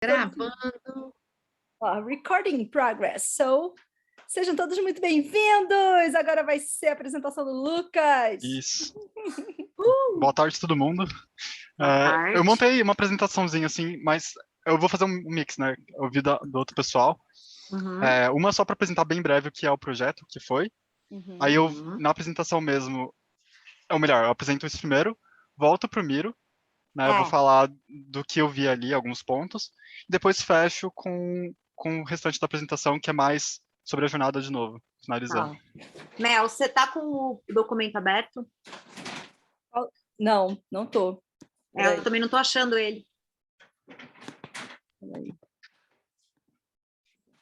Gravando. Recording in progress. So, sejam todos muito bem-vindos! Agora vai ser a apresentação do Lucas. Isso. Boa tarde, todo mundo. Tarde. Eu montei uma apresentaçãozinha assim, mas eu vou fazer um mix, né? Eu ouvi do outro pessoal. Uhum. Uma só para apresentar bem breve o que é o projeto, o que foi. Aí eu, na apresentação mesmo, ou melhor, eu apresento isso primeiro, volto pro Miro, né? Eu vou falar do que eu vi ali, alguns pontos, e depois fecho com o restante da apresentação, que é mais sobre a jornada de novo, finalizando. Mel, você tá com o documento aberto? Não, não tô. Eu também não tô achando ele. Peraí.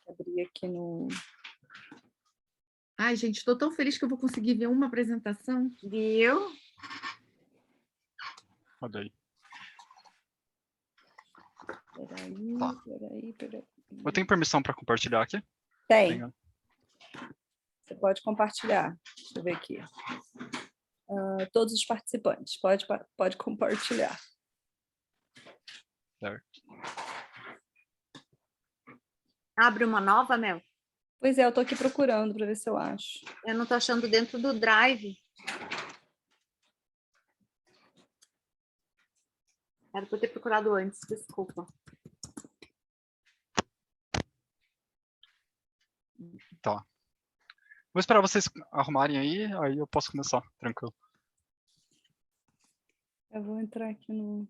Vou abrir aqui no... Ai, gente, estou tão feliz que eu vou conseguir ver uma apresentação. Viu? Olha aí. Peraí. Eu tenho permissão para compartilhar aqui? Tem. Você pode compartilhar. Deixa eu ver aqui. Todos os participantes. Pode compartilhar. Certo. Abre uma nova, Mel? Pois é, eu tô aqui procurando para ver se eu acho. Eu não tô achando dentro do Drive. Era para eu ter procurado antes, desculpa. Tá. Vou esperar vocês arrumarem aí eu posso começar, tranquilo. Eu vou entrar aqui no...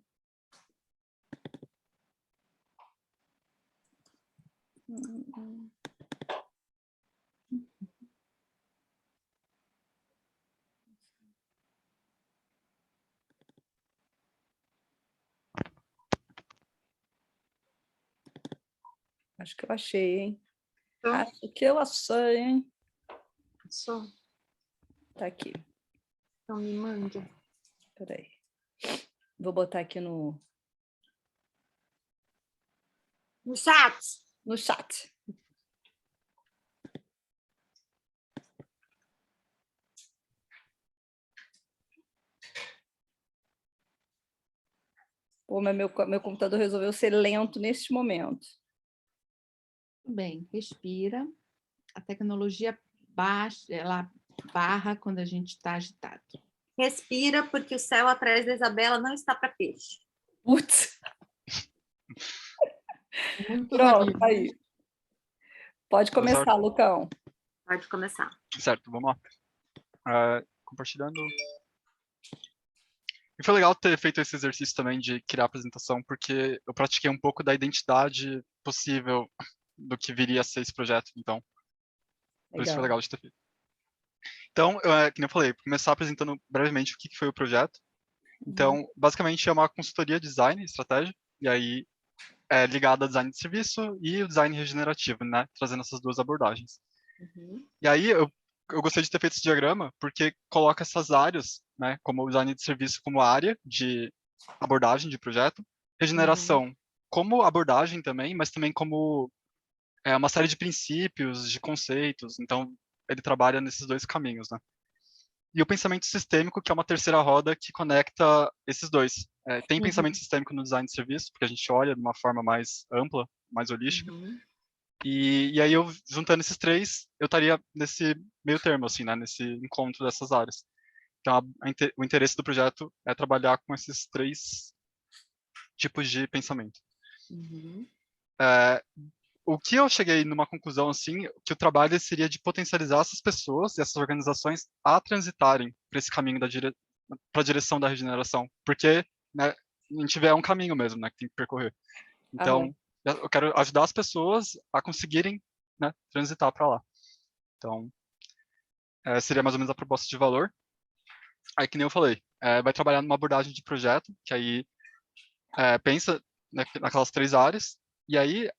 Acho que eu achei, hein? Acho que eu achei, hein? Só. Tá aqui. Então me mande. Peraí. Vou botar aqui no chat. No chat. Pô, mas meu computador resolveu ser lento neste momento. Tudo bem, respira. A tecnologia baixa, ela barra quando a gente está agitado. Respira, porque o céu atrás da Isabela não está para peixe. Putz! Muito Pronto, aí. Pode começar, Lucão. Pode começar. Certo, vamos lá. Compartilhando. E foi legal ter feito esse exercício também de criar a apresentação, porque eu pratiquei um pouco da identidade possível do que viria a ser esse projeto, então. Por isso foi legal de ter feito. Então, que nem eu falei, começar apresentando brevemente o que foi o projeto. Então, basicamente é uma consultoria de design e estratégia, e aí é ligada a design de serviço e o design regenerativo, né? Trazendo essas duas abordagens. E aí eu gostei de ter feito esse diagrama porque coloca essas áreas, né? Como o design de serviço como área de abordagem de projeto, regeneração como abordagem também, mas também como uma série de princípios, de conceitos. Então, ele trabalha nesses dois caminhos, né? E o pensamento sistêmico, que é uma terceira roda que conecta esses dois. Tem pensamento sistêmico no design de serviço, porque a gente olha de uma forma mais ampla, mais holística. E aí, eu juntando esses três, eu estaria nesse meio termo, assim, né? Nesse encontro dessas áreas. Então, o interesse do projeto é trabalhar com esses três tipos de pensamento. O que eu cheguei numa conclusão, assim, que o trabalho seria de potencializar essas pessoas e essas organizações a transitarem para esse caminho para a direção da regeneração, porque, né, a gente vê um caminho mesmo, né, que tem que percorrer. Então, eu quero ajudar as pessoas a conseguirem, né, transitar para lá. Então, seria mais ou menos a proposta de valor. Aí, que nem eu falei, vai trabalhar numa abordagem de projeto, que aí pensa, né, naquelas três áreas, e aí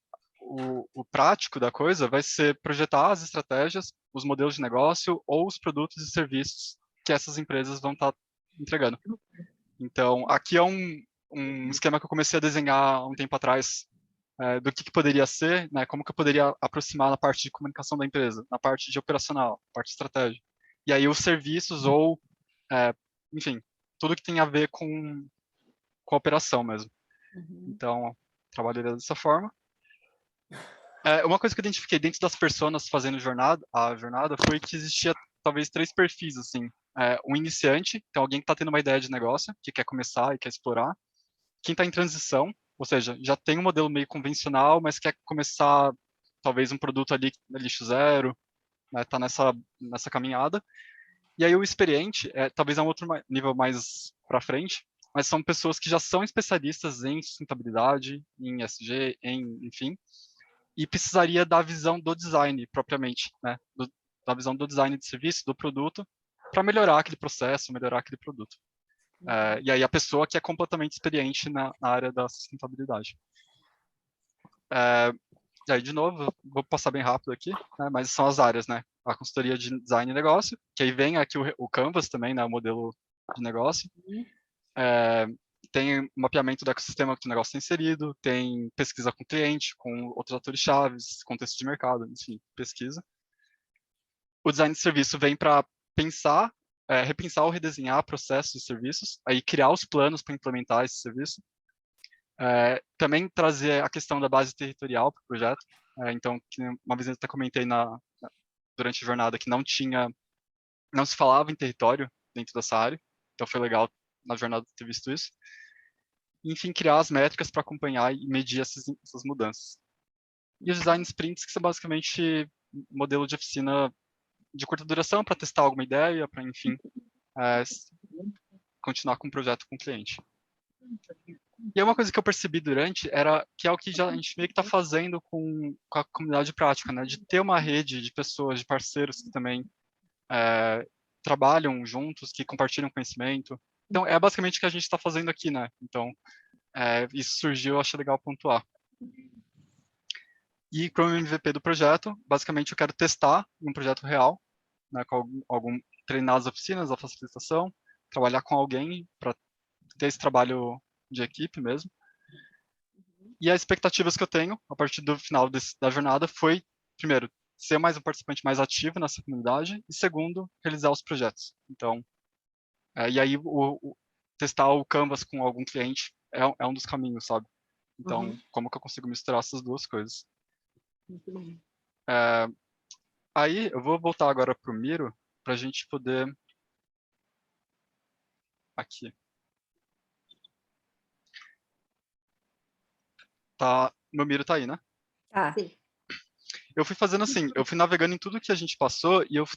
o prático da coisa vai ser projetar as estratégias, os modelos de negócio ou os produtos e serviços que essas empresas vão estar entregando. Então, aqui é um esquema que eu comecei a desenhar há um tempo atrás, do que poderia ser, né, como que eu poderia aproximar na parte de comunicação da empresa, na parte de operacional, parte de estratégia. E aí os serviços ou, enfim, tudo que tem a ver com a operação mesmo. Então, trabalharia dessa forma. Uma coisa que eu identifiquei dentro das pessoas fazendo a jornada foi que existia talvez 3 perfis, assim. Um iniciante, então alguém que está tendo uma ideia de negócio, que quer começar e quer explorar. Quem está em transição, ou seja, já tem um modelo meio convencional, mas quer começar talvez um produto ali lixo zero, né, tá nessa caminhada. E aí o experiente, talvez é um outro nível mais para frente, mas são pessoas que já são especialistas em sustentabilidade, em ESG, enfim, e precisaria da visão do design propriamente, né, da visão do design de serviço, do produto, para melhorar aquele processo, melhorar aquele produto. E aí a pessoa que é completamente experiente na área da sustentabilidade. E aí, de novo, vou passar bem rápido aqui, né, mas são as áreas, né? A consultoria de design e negócio, que aí vem aqui o Canvas também, né, o modelo de negócio. Tem mapeamento do ecossistema que o negócio está inserido, tem pesquisa com cliente, com outros atores-chave, contexto de mercado, enfim, pesquisa. O design de serviço vem para pensar, repensar ou redesenhar processos e serviços, aí criar os planos para implementar esse serviço. Também trazer a questão da base territorial para o projeto. Então, uma vez eu até comentei durante a jornada que não se falava em território dentro dessa área, então foi legal na jornada ter visto isso. E, enfim, criar as métricas para acompanhar e medir essas mudanças. E os design sprints, que são basicamente modelo de oficina de curta duração para testar alguma ideia, para, enfim, continuar com o projeto com o cliente. E uma coisa que eu percebi que é o que a gente meio que está fazendo com a comunidade prática, né? De ter uma rede de pessoas, de parceiros que também trabalham juntos, que compartilham conhecimento. Então, é basicamente o que a gente está fazendo aqui, né? Então, isso surgiu, eu achei legal pontuar. E como MVP do projeto, basicamente eu quero testar um projeto real, né, com treinar as oficinas, a facilitação, trabalhar com alguém para ter esse trabalho de equipe mesmo. E as expectativas que eu tenho a partir do final da jornada foi, primeiro, ser um participante mais ativo nessa comunidade e, segundo, realizar os projetos. Então, e aí testar o Canvas com algum cliente é um dos caminhos, sabe? Então, como que eu consigo misturar essas duas coisas? Muito bom. Aí, eu vou voltar agora para o Miro, para a gente poder... Aqui. Meu Miro tá aí, né? Sim. Eu fui fazendo assim, eu fui navegando em tudo que a gente passou e eu fui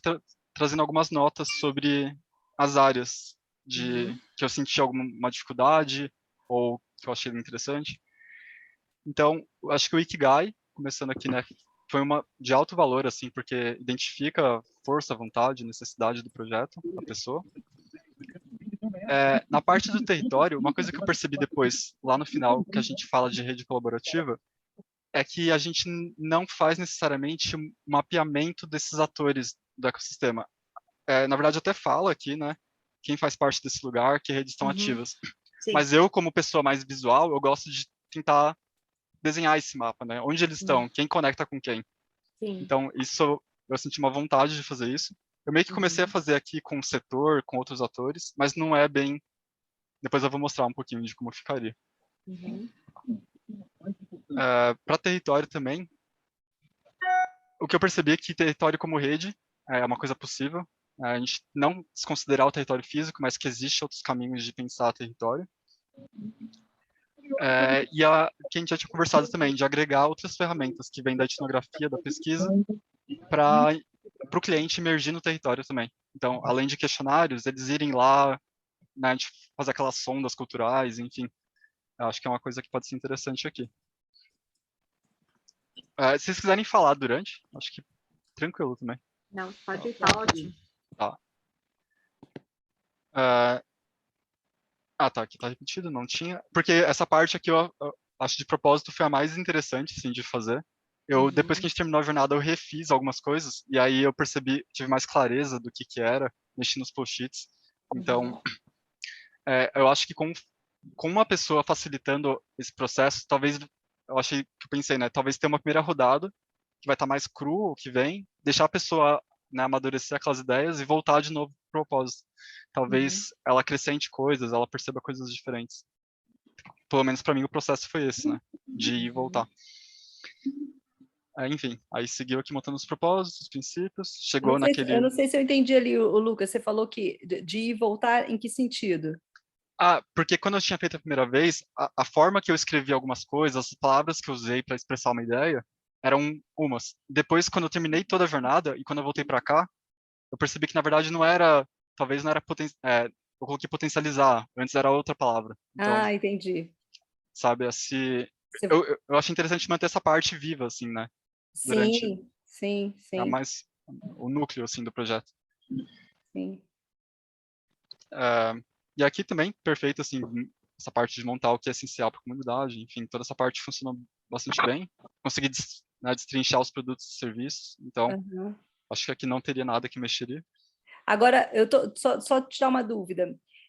trazendo algumas notas sobre as áreas que eu senti alguma dificuldade ou que eu achei interessante. Então, eu acho que o Ikigai, começando aqui, né, foi uma de alto valor, assim, porque identifica a força, a vontade, a necessidade do projeto, da pessoa. Na parte do território, uma coisa que eu percebi depois, lá no final, que a gente fala de rede colaborativa, é que a gente não faz necessariamente um mapeamento desses atores do ecossistema. Na verdade, eu até falo aqui, né, quem faz parte desse lugar, que redes estão ativas. Sim. Mas eu, como pessoa mais visual, eu gosto de tentar desenhar esse mapa, né? Onde eles estão, quem conecta com quem. Sim. Então, isso, eu senti uma vontade de fazer isso. Eu meio que comecei a fazer aqui com o setor, com outros atores, mas não é bem... Depois eu vou mostrar um pouquinho de como ficaria. Para território também, o que eu percebi é que território como rede é uma coisa possível. A gente não desconsiderar o território físico, mas que existem outros caminhos de pensar território. E que a gente já tinha conversado também, de agregar outras ferramentas que vêm da etnografia, da pesquisa, para o cliente emergir no território também. Então, além de questionários, eles irem lá, né, de fazer aquelas sondas culturais, enfim. Acho que é uma coisa que pode ser interessante aqui. Se vocês quiserem falar durante, acho que tranquilo também. Não, pode ir, tá ótimo. Tá. Tá, aqui tá repetido, não tinha. Porque essa parte aqui eu acho de propósito foi a mais interessante, assim, de fazer. Depois que a gente terminou a jornada, eu refiz algumas coisas, e aí eu percebi, tive mais clareza do que era, mexi nos post-its. Então, eu acho que com uma pessoa facilitando esse processo, talvez, eu pensei, né, talvez ter uma primeira rodada, que vai estar mais cru, o que vem, deixar a pessoa, né, amadurecer aquelas ideias e voltar de novo pro propósito. Talvez ela acrescente coisas, ela perceba coisas diferentes. pelo menos para mim, o processo foi esse, né? De ir e voltar. Enfim, aí seguiu aqui montando os propósitos, os princípios, chegou Eu não sei se eu entendi ali, o Lucas, você falou que de ir e voltar em que sentido? Porque quando eu tinha feito a primeira vez, a forma que eu escrevi algumas coisas, as palavras que eu usei para expressar uma ideia, eram umas. Depois, quando eu terminei toda a jornada, e quando eu voltei para cá, eu percebi que, na verdade, talvez não era, eu coloquei potencializar, antes era outra palavra. Então, Entendi. sabe, eu achei interessante manter essa parte viva, assim, né? Durante Sim. mais o núcleo, assim, do projeto. Sim. E aqui também, perfeito, assim, essa parte de montar o que é essencial para a comunidade, enfim, toda essa parte funcionou bastante bem. Consegui destrinchar os produtos e serviços, então acho que aqui não teria nada que mexeria. Agora, só te dar uma dúvida.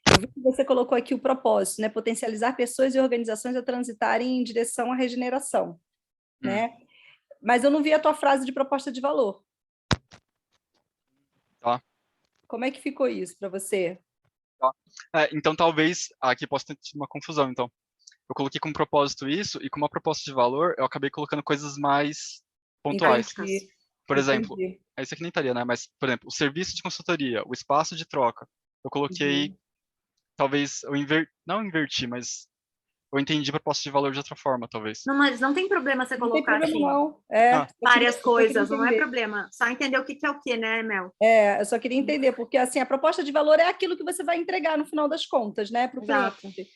Eu vi que você colocou aqui o propósito, né? Potencializar pessoas e organizações a transitarem em direção à regeneração, né? Mas eu não vi a tua frase de proposta de valor. Tá. Como é que ficou isso para você? Tá. Então, talvez aqui possa ter tido uma confusão. Então, eu coloquei como propósito isso, e como uma proposta de valor, eu acabei colocando coisas mais pontuais. Entendi. Por exemplo, isso aqui nem estaria, né? Mas, por exemplo, o serviço de consultoria, o espaço de troca, eu coloquei, talvez, não inverti, mas eu entendi proposta de valor de outra forma, talvez. Não, mas não tem problema você colocar não tem problema, assim, não. várias coisas, não é problema. Só entender o que é o que, né, Mel? Eu só queria entender, porque assim, a proposta de valor é aquilo que você vai entregar no final das contas, né, para o cliente.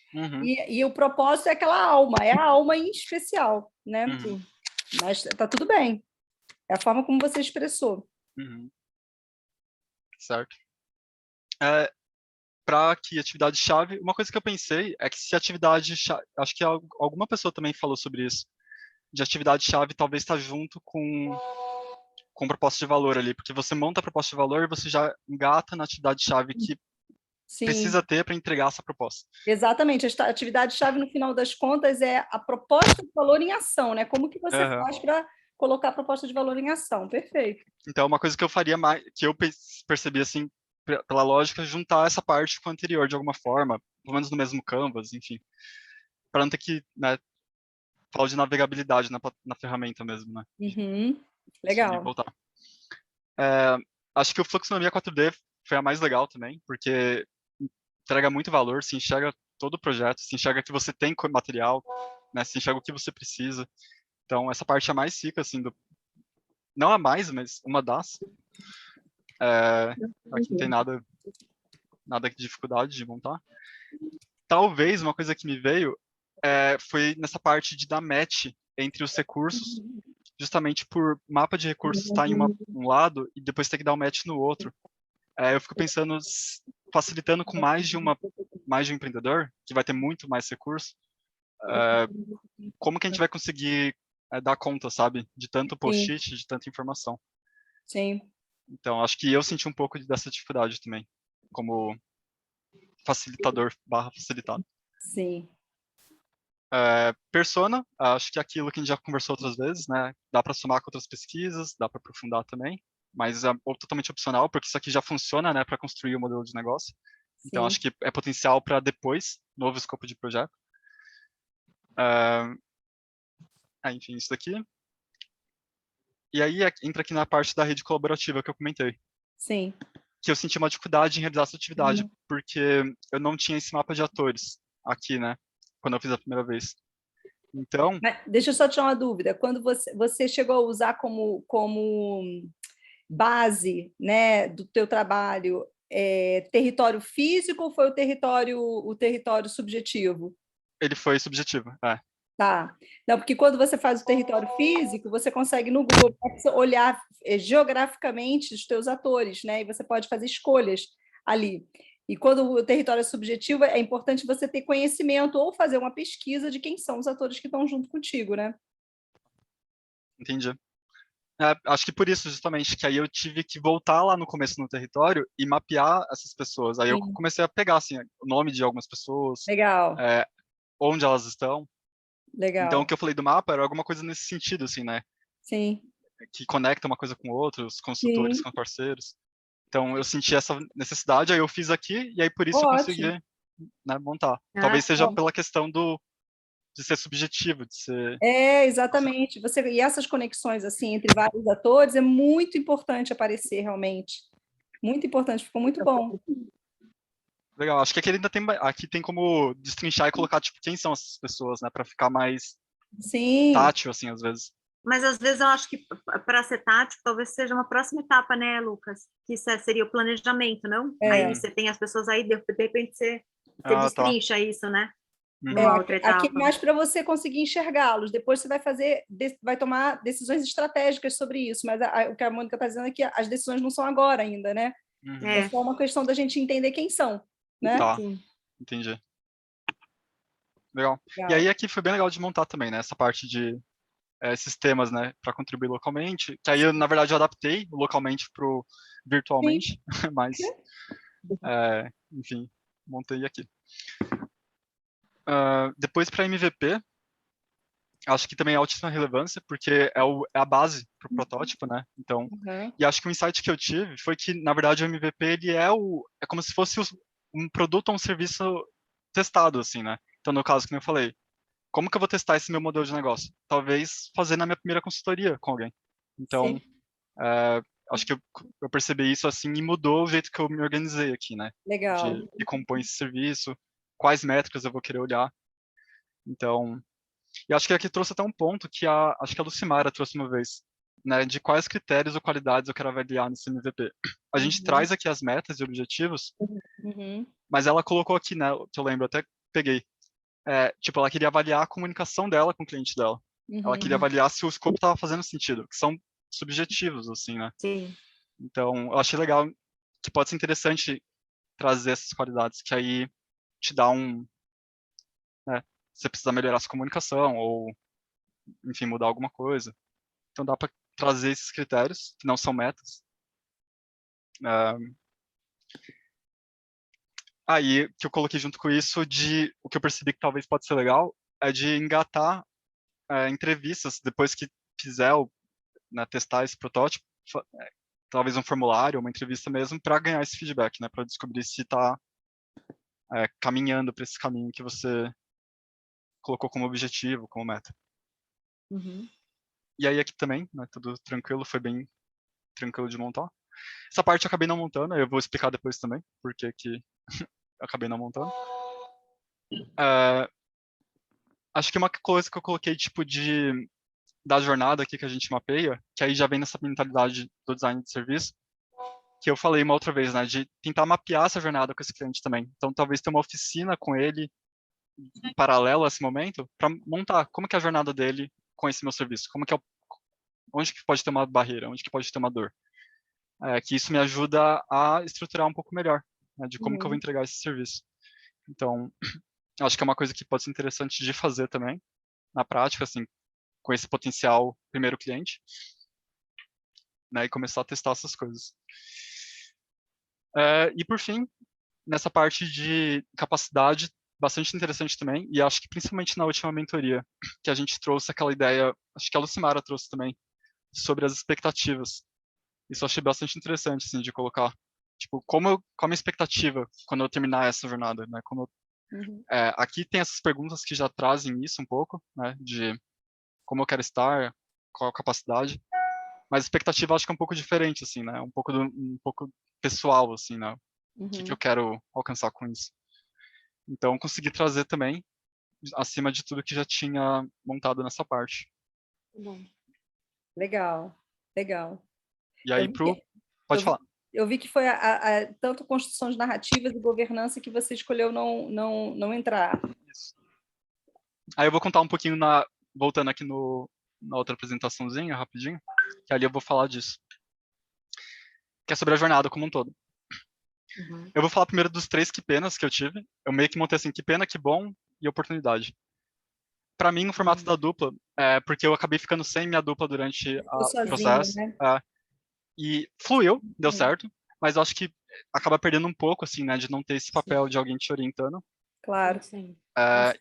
E o propósito é aquela alma, é a alma em especial, né? Mas tá tudo bem. É a forma como você expressou. Certo. Para que atividade-chave, uma coisa que eu pensei é que se atividade-chave, acho que alguma pessoa também falou sobre isso, de atividade-chave talvez está junto com proposta de valor ali, porque você monta a proposta de valor e você já engata na atividade-chave que precisa ter para entregar essa proposta. Exatamente, a atividade-chave no final das contas é a proposta de valor em ação, né? Como que você faz para colocar a proposta de valor em ação? Perfeito. Então, uma coisa que eu faria mais, que eu percebi assim, pela lógica, juntar essa parte com a anterior de alguma forma, pelo menos no mesmo canvas, enfim, para não ter que, né, falar de navegabilidade na ferramenta mesmo, né? Legal. Voltar. Acho que o Fluxonomia 4D foi a mais legal também, porque entrega muito valor, se enxerga todo o projeto, se enxerga que você tem material, né, se enxerga o que você precisa. Então, essa parte é a mais rica, assim, não a mais, mas uma das. Aqui não tem nada de dificuldade de montar. Talvez uma coisa que me veio foi nessa parte de dar match entre os recursos, justamente por mapa de recursos estar em um lado e depois ter que dar um match no outro. Eu fico pensando, facilitando com mais de um empreendedor, que vai ter muito mais recurso, como que a gente vai conseguir dar conta, sabe, de tanto post-it, de tanta informação. Sim. Então, acho que eu senti um pouco dessa dificuldade também, como facilitador/facilitado. Sim. Persona, acho que é aquilo que a gente já conversou outras vezes, né? Dá para somar com outras pesquisas, dá para aprofundar também, mas é totalmente opcional, porque isso aqui já funciona, né, para construir o modelo de negócio. Então, acho que é potencial para depois, novo escopo de projeto. Enfim, isso daqui. E aí entra aqui na parte da rede colaborativa que eu comentei. Sim. Que eu senti uma dificuldade em realizar essa atividade, porque eu não tinha esse mapa de atores aqui, né? Quando eu fiz a primeira vez. Então... Mas deixa eu só tirar uma dúvida. Quando você chegou a usar como base, né, do teu trabalho, território físico ou foi o território subjetivo? Ele foi subjetivo, Tá. Não, porque quando você faz o território físico, você consegue no Google olhar geograficamente os teus atores, né? E você pode fazer escolhas ali. E quando o território é subjetivo, é importante você ter conhecimento ou fazer uma pesquisa de quem são os atores que estão junto contigo, né? Entendi. Acho que por isso, justamente, que aí eu tive que voltar lá no começo no território e mapear essas pessoas. Aí eu comecei a pegar, assim, o nome de algumas pessoas. Legal. Onde elas estão. Legal. Então, o que eu falei do mapa era alguma coisa nesse sentido, assim, né? Sim. Que conecta uma coisa com outra, os consultores com os parceiros. Então, eu senti essa necessidade, aí eu fiz aqui, e aí por isso eu consegui, né, montar. Talvez seja pela questão ser subjetivo, de ser... Exatamente. E essas conexões assim entre vários atores é muito importante aparecer realmente. Muito importante, ficou muito bom. Legal, acho que aqui tem como destrinchar e colocar, tipo, quem são essas pessoas, né? Para ficar mais tátil, assim, às vezes. Mas às vezes eu acho que para ser tático, talvez seja uma próxima etapa, né, Lucas? Que seria o planejamento, não? Aí você tem as pessoas aí, de repente você destrincha isso, né? Numa outra etapa. Aqui é mais para você conseguir enxergá-los. Depois você vai tomar decisões estratégicas sobre isso. Mas o que a Mônica está dizendo é que as decisões não são agora ainda, né? É só uma questão da gente entender quem são, né? Tá, entendi. Legal. E aí aqui foi bem legal de montar também, né? Essa parte de sistemas, né? Para contribuir localmente. Que aí, na verdade, eu adaptei localmente para o virtualmente. Mas, enfim, montei aqui. Depois para MVP, acho que também é altíssima relevância, porque é a base para o protótipo, né? Então, e acho que o insight que eu tive foi que, na verdade, o MVP ele é como se fosse um produto ou um serviço testado, assim, né? Então, no caso que eu falei, como que eu vou testar esse meu modelo de negócio? Talvez fazer na minha primeira consultoria com alguém. Então, acho que eu percebi isso assim e mudou o jeito que eu me organizei aqui, né? Legal. De compor esse serviço, quais métricas eu vou querer olhar. Então, e acho que aqui trouxe até um ponto que acho que a Lucimara trouxe uma vez, né? De quais critérios ou qualidades eu quero avaliar nesse MVP. A gente traz aqui as metas e objetivos, mas ela colocou aqui, né? Que eu lembro, até peguei. Tipo, ela queria avaliar a comunicação dela com o cliente dela. Ela queria avaliar se o escopo estava fazendo sentido, que são subjetivos, assim, né? Sim. Então, eu achei legal, que pode ser interessante trazer essas qualidades, que aí te dá né, você precisa melhorar sua comunicação, ou, enfim, mudar alguma coisa. Então, dá para trazer esses critérios, que não são metas. Aí, que eu coloquei junto com isso, o que eu percebi que talvez pode ser legal, é de engatar entrevistas, depois que fizer, né, testar esse protótipo, talvez um formulário, uma entrevista mesmo, para ganhar esse feedback, né, para descobrir se está caminhando para esse caminho que você colocou como objetivo, como meta. E aí aqui também, né, tudo tranquilo, foi bem tranquilo de montar. Essa parte eu acabei não montando, eu vou explicar depois também, porque que eu acabei não montando. Acho que uma coisa que eu coloquei, tipo, da jornada aqui que a gente mapeia, que aí já vem nessa mentalidade do design de serviço, que eu falei uma outra vez, né, de tentar mapear essa jornada com esse cliente também. Então, talvez ter uma oficina com ele, em paralelo a esse momento, para montar como que é a jornada dele com esse meu serviço, como que onde que pode ter uma barreira, onde que pode ter uma dor. Que isso me ajuda a estruturar um pouco melhor, né, de como que eu vou entregar esse serviço. Então, acho que é uma coisa que pode ser interessante de fazer também, na prática, assim, com esse potencial primeiro cliente, né, e começar a testar essas coisas. E por fim, nessa parte de capacidade, bastante interessante também, e acho que principalmente na última mentoria, que a gente trouxe aquela ideia, acho que a Lucimara trouxe também, sobre as expectativas. Isso eu achei bastante interessante, assim, de colocar, tipo, qual a minha expectativa quando eu terminar essa jornada, né, aqui tem essas perguntas que já trazem isso um pouco, né, de como eu quero estar, qual a capacidade, mas a expectativa acho que é um pouco diferente, assim, né, um pouco pessoal, assim, né, o que eu quero alcançar com isso. Então, consegui trazer também, acima de tudo que já tinha montado nessa parte. Legal, legal. E aí, pode falar. Eu vi que foi tanto construção de narrativas e governança que você escolheu não entrar. Isso. Aí eu vou contar um pouquinho, voltando aqui na outra apresentaçãozinha, rapidinho, que ali eu vou falar disso. Que é sobre a jornada como um todo. Eu vou falar primeiro dos 3 que penas que eu tive. Eu meio que montei assim, que pena, que bom e oportunidade. Para mim, no formato da dupla, porque eu acabei ficando sem minha dupla durante o processo. Né? E fluiu, deu certo, mas eu acho que acaba perdendo um pouco, assim, né, de não ter esse papel de alguém te orientando. Claro.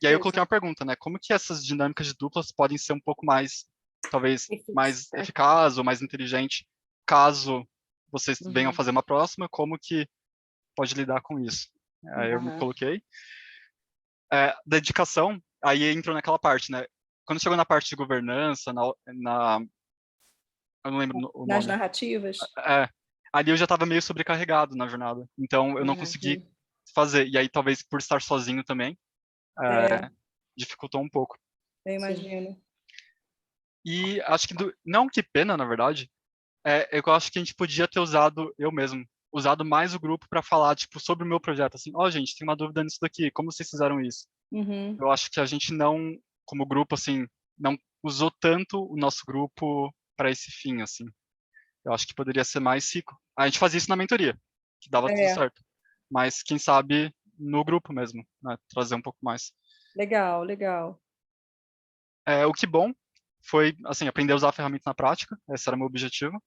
E aí eu coloquei uma pergunta, né, como que essas dinâmicas de duplas podem ser um pouco mais, talvez, mais eficaz ou mais inteligente, caso vocês venham fazer uma próxima, como que pode lidar com isso? Aí eu me coloquei. Dedicação aí entrou naquela parte, né? Quando chegou na parte de governança, eu não lembro o Nas nome. narrativas? Ali eu já estava meio sobrecarregado na jornada, então eu não consegui fazer. E aí, talvez por estar sozinho também, dificultou um pouco. Eu imagino. E acho que, não que pena, na verdade, eu acho que a gente podia ter usado, eu mesmo, usado mais o grupo para falar, tipo, sobre o meu projeto, assim, gente, tem uma dúvida nisso daqui, como vocês fizeram isso? Eu acho que a gente não, como grupo, assim, não usou tanto o nosso grupo para esse fim, assim. Eu acho que poderia ser mais rico. A gente fazia isso na mentoria, que dava tudo certo. Mas, quem sabe, no grupo mesmo, né? Trazer um pouco mais. Legal, legal. O que bom foi, assim, aprender a usar a ferramenta na prática. Esse era o meu objetivo.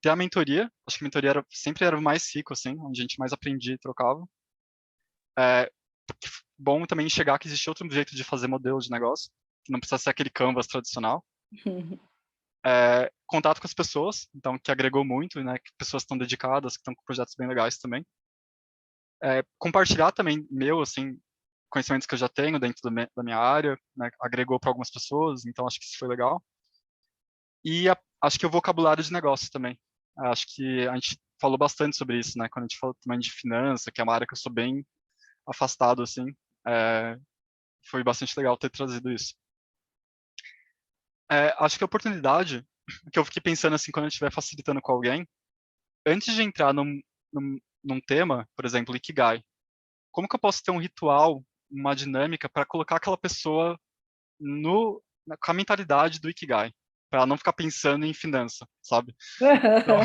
Ter a mentoria. Acho que a mentoria sempre era o mais rico, assim, onde a gente mais aprendia e trocava. Bom também enxergar que existe outro jeito de fazer modelo de negócio, que não precisa ser aquele canvas tradicional. Contato com as pessoas, então, que agregou muito, né? Que pessoas estão dedicadas, que estão com projetos bem legais também. Compartilhar também assim, conhecimentos que eu já tenho dentro da minha área, né? Agregou para algumas pessoas, então acho que isso foi legal. E acho que o vocabulário de negócios também. Acho que a gente falou bastante sobre isso, né? Quando a gente falou também de finança, que é uma área que eu sou bem afastado, assim, foi bastante legal ter trazido isso. Acho que a oportunidade que eu fiquei pensando, assim, quando eu estiver facilitando com alguém, antes de entrar num tema, por exemplo, Ikigai, como que eu posso ter um ritual, uma dinâmica para colocar aquela pessoa com a mentalidade do Ikigai, para ela não ficar pensando em finança, sabe? Então,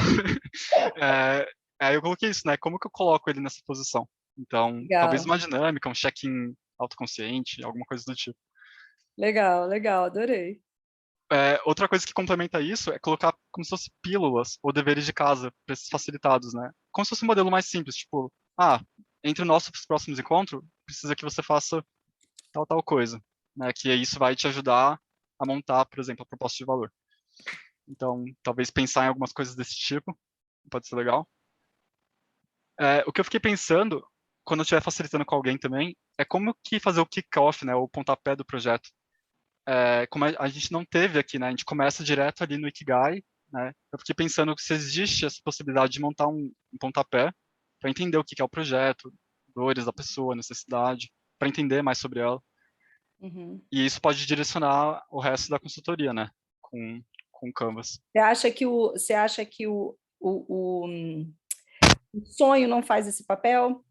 aí eu coloquei isso, né? Como que eu coloco ele nessa posição? Então, talvez uma dinâmica, um check-in autoconsciente, alguma coisa do tipo. Legal, legal, adorei. Outra coisa que complementa isso é colocar como se fosse pílulas ou deveres de casa para esses facilitados, né? Como se fosse um modelo mais simples, tipo, entre nossos próximos encontros, precisa que você faça tal coisa, né? Que isso vai te ajudar a montar, por exemplo, a proposta de valor. Então, talvez pensar em algumas coisas desse tipo pode ser legal. O que eu fiquei pensando, quando eu estiver facilitando com alguém também, é como que fazer o kick-off, né? O pontapé do projeto. Como a gente não teve aqui, né? A gente começa direto ali no Ikigai, né? Eu fiquei pensando se existe essa possibilidade de montar um pontapé para entender o que é o projeto, dores da pessoa, necessidade, para entender mais sobre ela. E isso pode direcionar o resto da consultoria, né? Com o Canvas. Você acha que o sonho não faz esse papel?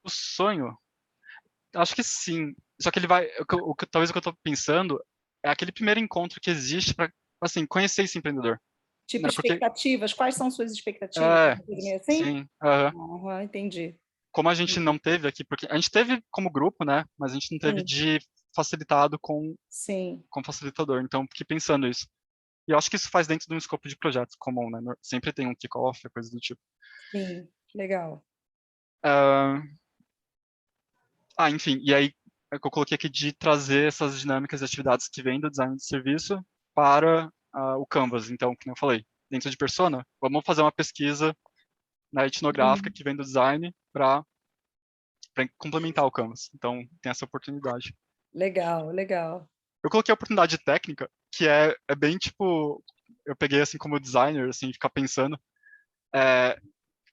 O sonho? Acho que sim. Só que ele vai. Talvez o que eu estou pensando é aquele primeiro encontro que existe para, assim, conhecer esse empreendedor. Tipo, né? expectativas. Quais são suas expectativas? Assim? Sim. Entendi. Como a gente não teve aqui, porque a gente teve como grupo, né? Mas a gente não teve de facilitado com facilitador. Então, fiquei pensando isso. E eu acho que isso faz dentro de um escopo de projetos comum, né? Sempre tem um kick-off, coisa do tipo. Sim, legal. Enfim, e aí eu coloquei aqui de trazer essas dinâmicas e atividades que vêm do design de serviço para o Canvas. Então, como eu falei, dentro de Persona, vamos fazer uma pesquisa, né, etnográfica que vem do design para complementar o Canvas. Então, tem essa oportunidade. Legal, legal. Eu coloquei a oportunidade técnica, que é bem tipo, eu peguei assim como designer, assim, ficar pensando.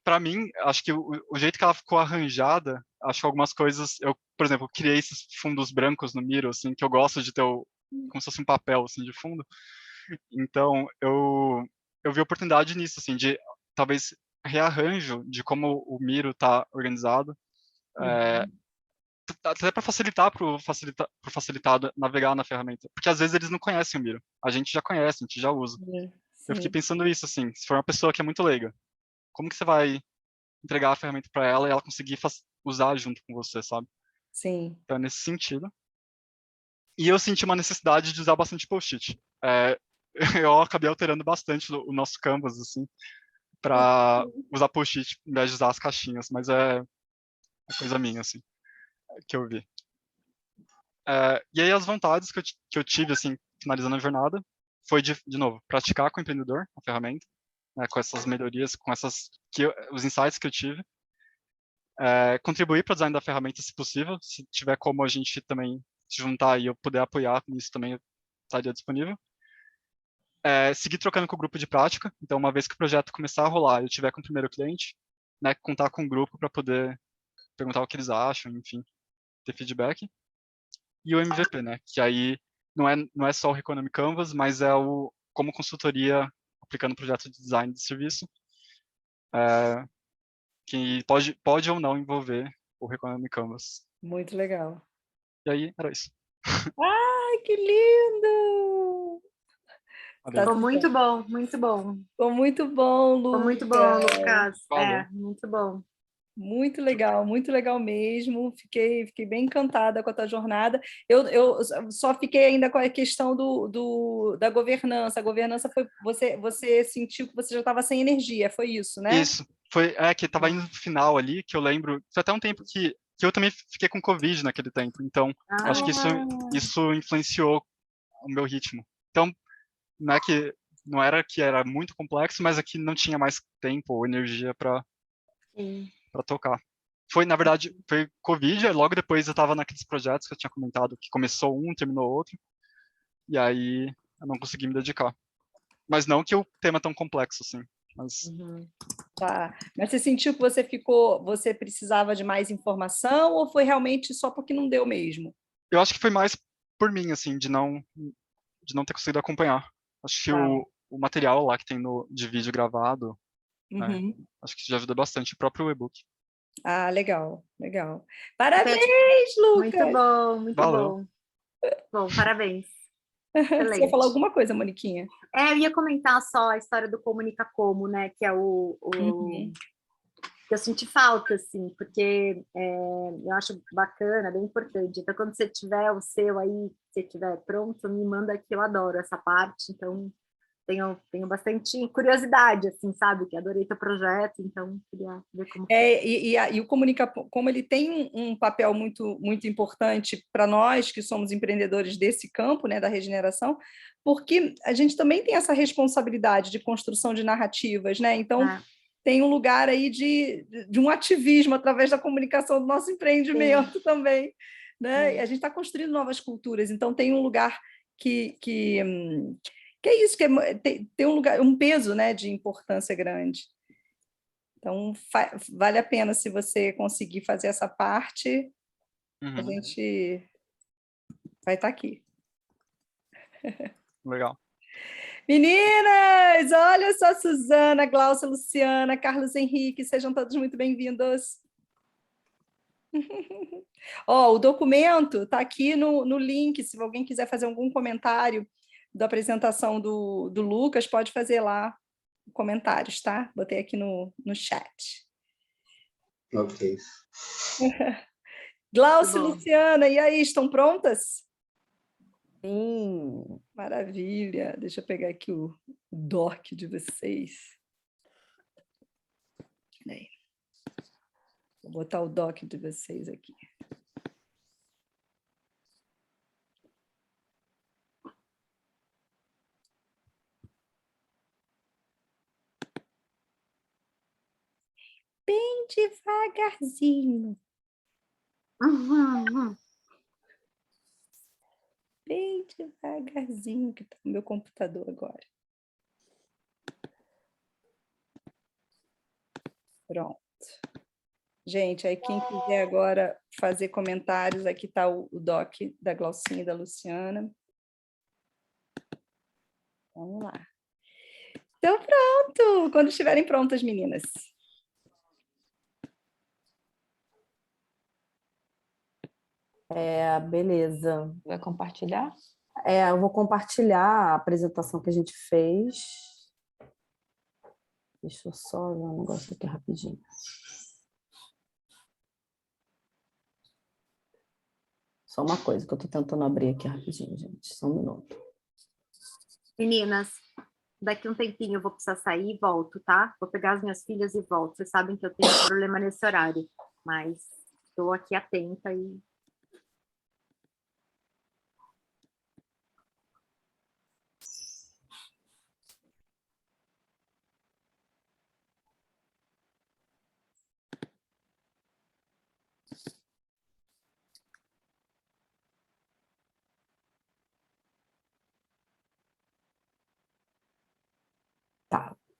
Para mim, acho que o jeito que ela ficou arranjada, acho que algumas coisas, por exemplo, criei esses fundos brancos no Miro, assim, que eu gosto de ter como se fosse um papel, assim, de fundo. Então, eu vi oportunidade nisso, assim, de talvez rearranjo de como o Miro está organizado, até para facilitar para o facilitado navegar na ferramenta, porque às vezes eles não conhecem o Miro, a gente já conhece, a gente já usa. Eu fiquei pensando isso, assim, se for uma pessoa que é muito leiga, como que você vai entregar a ferramenta para ela e ela conseguir usar junto com você, sabe? Sim. Então, é nesse sentido. E eu senti uma necessidade de usar bastante post-it. Eu acabei alterando bastante o nosso Canvas, assim, para usar post-it em vez de usar as caixinhas, mas é coisa minha, assim, que eu vi. E aí as vontades que eu tive, assim, finalizando a jornada, foi de novo, praticar com o empreendedor a ferramenta, né, com essas melhorias, com os insights que eu tive, contribuir para o design da ferramenta, se possível, se tiver como a gente também se juntar e eu puder apoiar nisso também, eu estaria disponível. Seguir trocando com o grupo de prática. Então, uma vez que o projeto começar a rolar, eu tiver com o primeiro cliente, né, contar com o grupo para poder perguntar o que eles acham, enfim, ter feedback. E o MVP, né, que aí não é só o Reconomy Canvas, mas é como consultoria aplicando projeto de design de serviço, que pode ou não envolver o Reconomy Canvas. Muito legal. E aí, era isso. Ai, que lindo! Ficou muito bom, muito bom. Ficou muito bom, Lucas. Ficou muito bom, Lucas. Valeu. Muito bom. Muito legal mesmo. Fiquei bem encantada com a tua jornada. Eu só fiquei ainda com a questão da governança. A governança foi você sentiu que você já estava sem energia, foi isso, né? Isso. Foi que estava indo no final ali, que eu lembro. Foi até um tempo que eu também fiquei com Covid naquele tempo. Então, acho que isso influenciou o meu ritmo. Então, não era que era muito complexo, mas aqui não tinha mais tempo ou energia para tocar. Na verdade, foi Covid, e logo depois eu estava naqueles projetos que eu tinha comentado, que começou um, terminou outro, e aí eu não consegui me dedicar. Mas não que o tema é tão complexo assim. Mas... Tá. Mas você sentiu que você precisava de mais informação ou foi realmente só porque não deu mesmo? Eu acho que foi mais por mim, assim, de não ter conseguido acompanhar. Acho que o material lá que tem de vídeo gravado, né, acho que já ajuda bastante, o próprio e-book. Ah, legal. Parabéns, Lucas! Muito bom, muito Valeu. bom. Parabéns. Você ia falar alguma coisa, Moniquinha? Eu ia comentar só a história do Comunica Como, né? Que é que eu senti falta, assim, porque eu acho bacana, bem importante. Então, quando você tiver o seu aí, se tiver pronto, me manda que eu adoro essa parte. Então, tenho bastante curiosidade, assim, sabe? Que adorei teu projeto, então queria ver como... E o Comunica Como ele tem um papel muito, muito importante para nós que somos empreendedores desse campo, né, da regeneração, porque a gente também tem essa responsabilidade de construção de narrativas, né? Então, tem um lugar aí de um ativismo através da comunicação do nosso empreendimento também, né? E a gente está construindo novas culturas, então tem um lugar que é isso, tem um lugar, um peso, né, de importância grande. Então, vale a pena se você conseguir fazer essa parte, a gente vai estar aqui. Legal. Meninas, olha só, Suzana, Glaucia, Luciana, Carlos Henrique, sejam todos muito bem-vindos. O documento está aqui no link, se alguém quiser fazer algum comentário da apresentação do Lucas, pode fazer lá comentários, tá? Botei aqui no chat. Ok. Glaucia e Luciana, e aí, estão prontas? Sim. Maravilha. Deixa eu pegar aqui o doc de vocês. Aí. Vou botar o doc de vocês aqui. Bem devagarzinho. Bem devagarzinho, que está no meu computador agora. Pronto. Gente, aí quem quiser agora fazer comentários, aqui está o doc da Glaucinha e da Luciana. Vamos lá. Então, pronto! Quando estiverem prontas, meninas. Beleza. Vai compartilhar? Eu vou compartilhar a apresentação que a gente fez. Deixa eu só ver um negócio aqui rapidinho. Só uma coisa que eu estou tentando abrir aqui rapidinho, gente. Só um minuto. Meninas, daqui um tempinho eu vou precisar sair e volto, tá? Vou pegar as minhas filhas e volto. Vocês sabem que eu tenho problema nesse horário, mas estou aqui atenta e...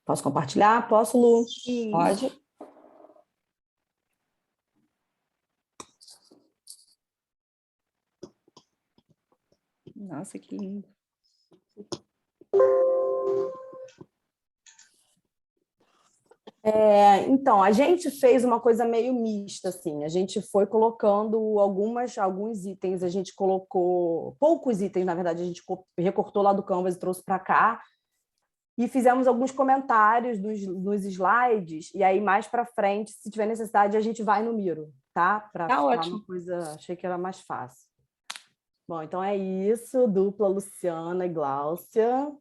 Posso compartilhar? Posso, Lu? Sim. Pode. Nossa, que lindo. Então, a gente fez uma coisa meio mista, assim. A gente foi colocando alguns itens, a gente colocou poucos itens, na verdade, a gente recortou lá do Canvas e trouxe para cá. E fizemos alguns comentários nos slides, e aí mais para frente, se tiver necessidade, a gente vai no Miro, tá? Para ficar ótimo. uma coisa, achei que era mais fácil. Bom, então é isso, dupla Luciana e Gláucia.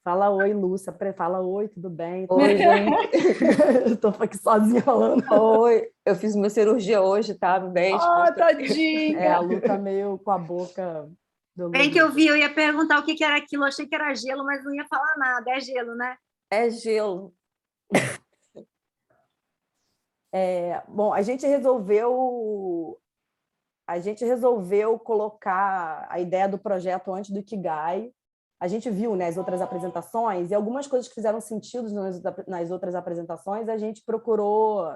Fala oi, Lúcia. Fala oi, tudo bem? Oi, gente. Estou aqui sozinha falando. Oi, eu fiz uma cirurgia hoje, tá? Bem. Tadinha! A Lu tá meio com a boca... Bem que eu vi, eu ia perguntar o que era aquilo, eu achei que era gelo, mas não ia falar nada, é gelo, né? É gelo. Bom, a gente resolveu colocar a ideia do projeto antes do Ikigai. A gente viu, né, as outras apresentações e algumas coisas que fizeram sentido nas outras apresentações, a gente procurou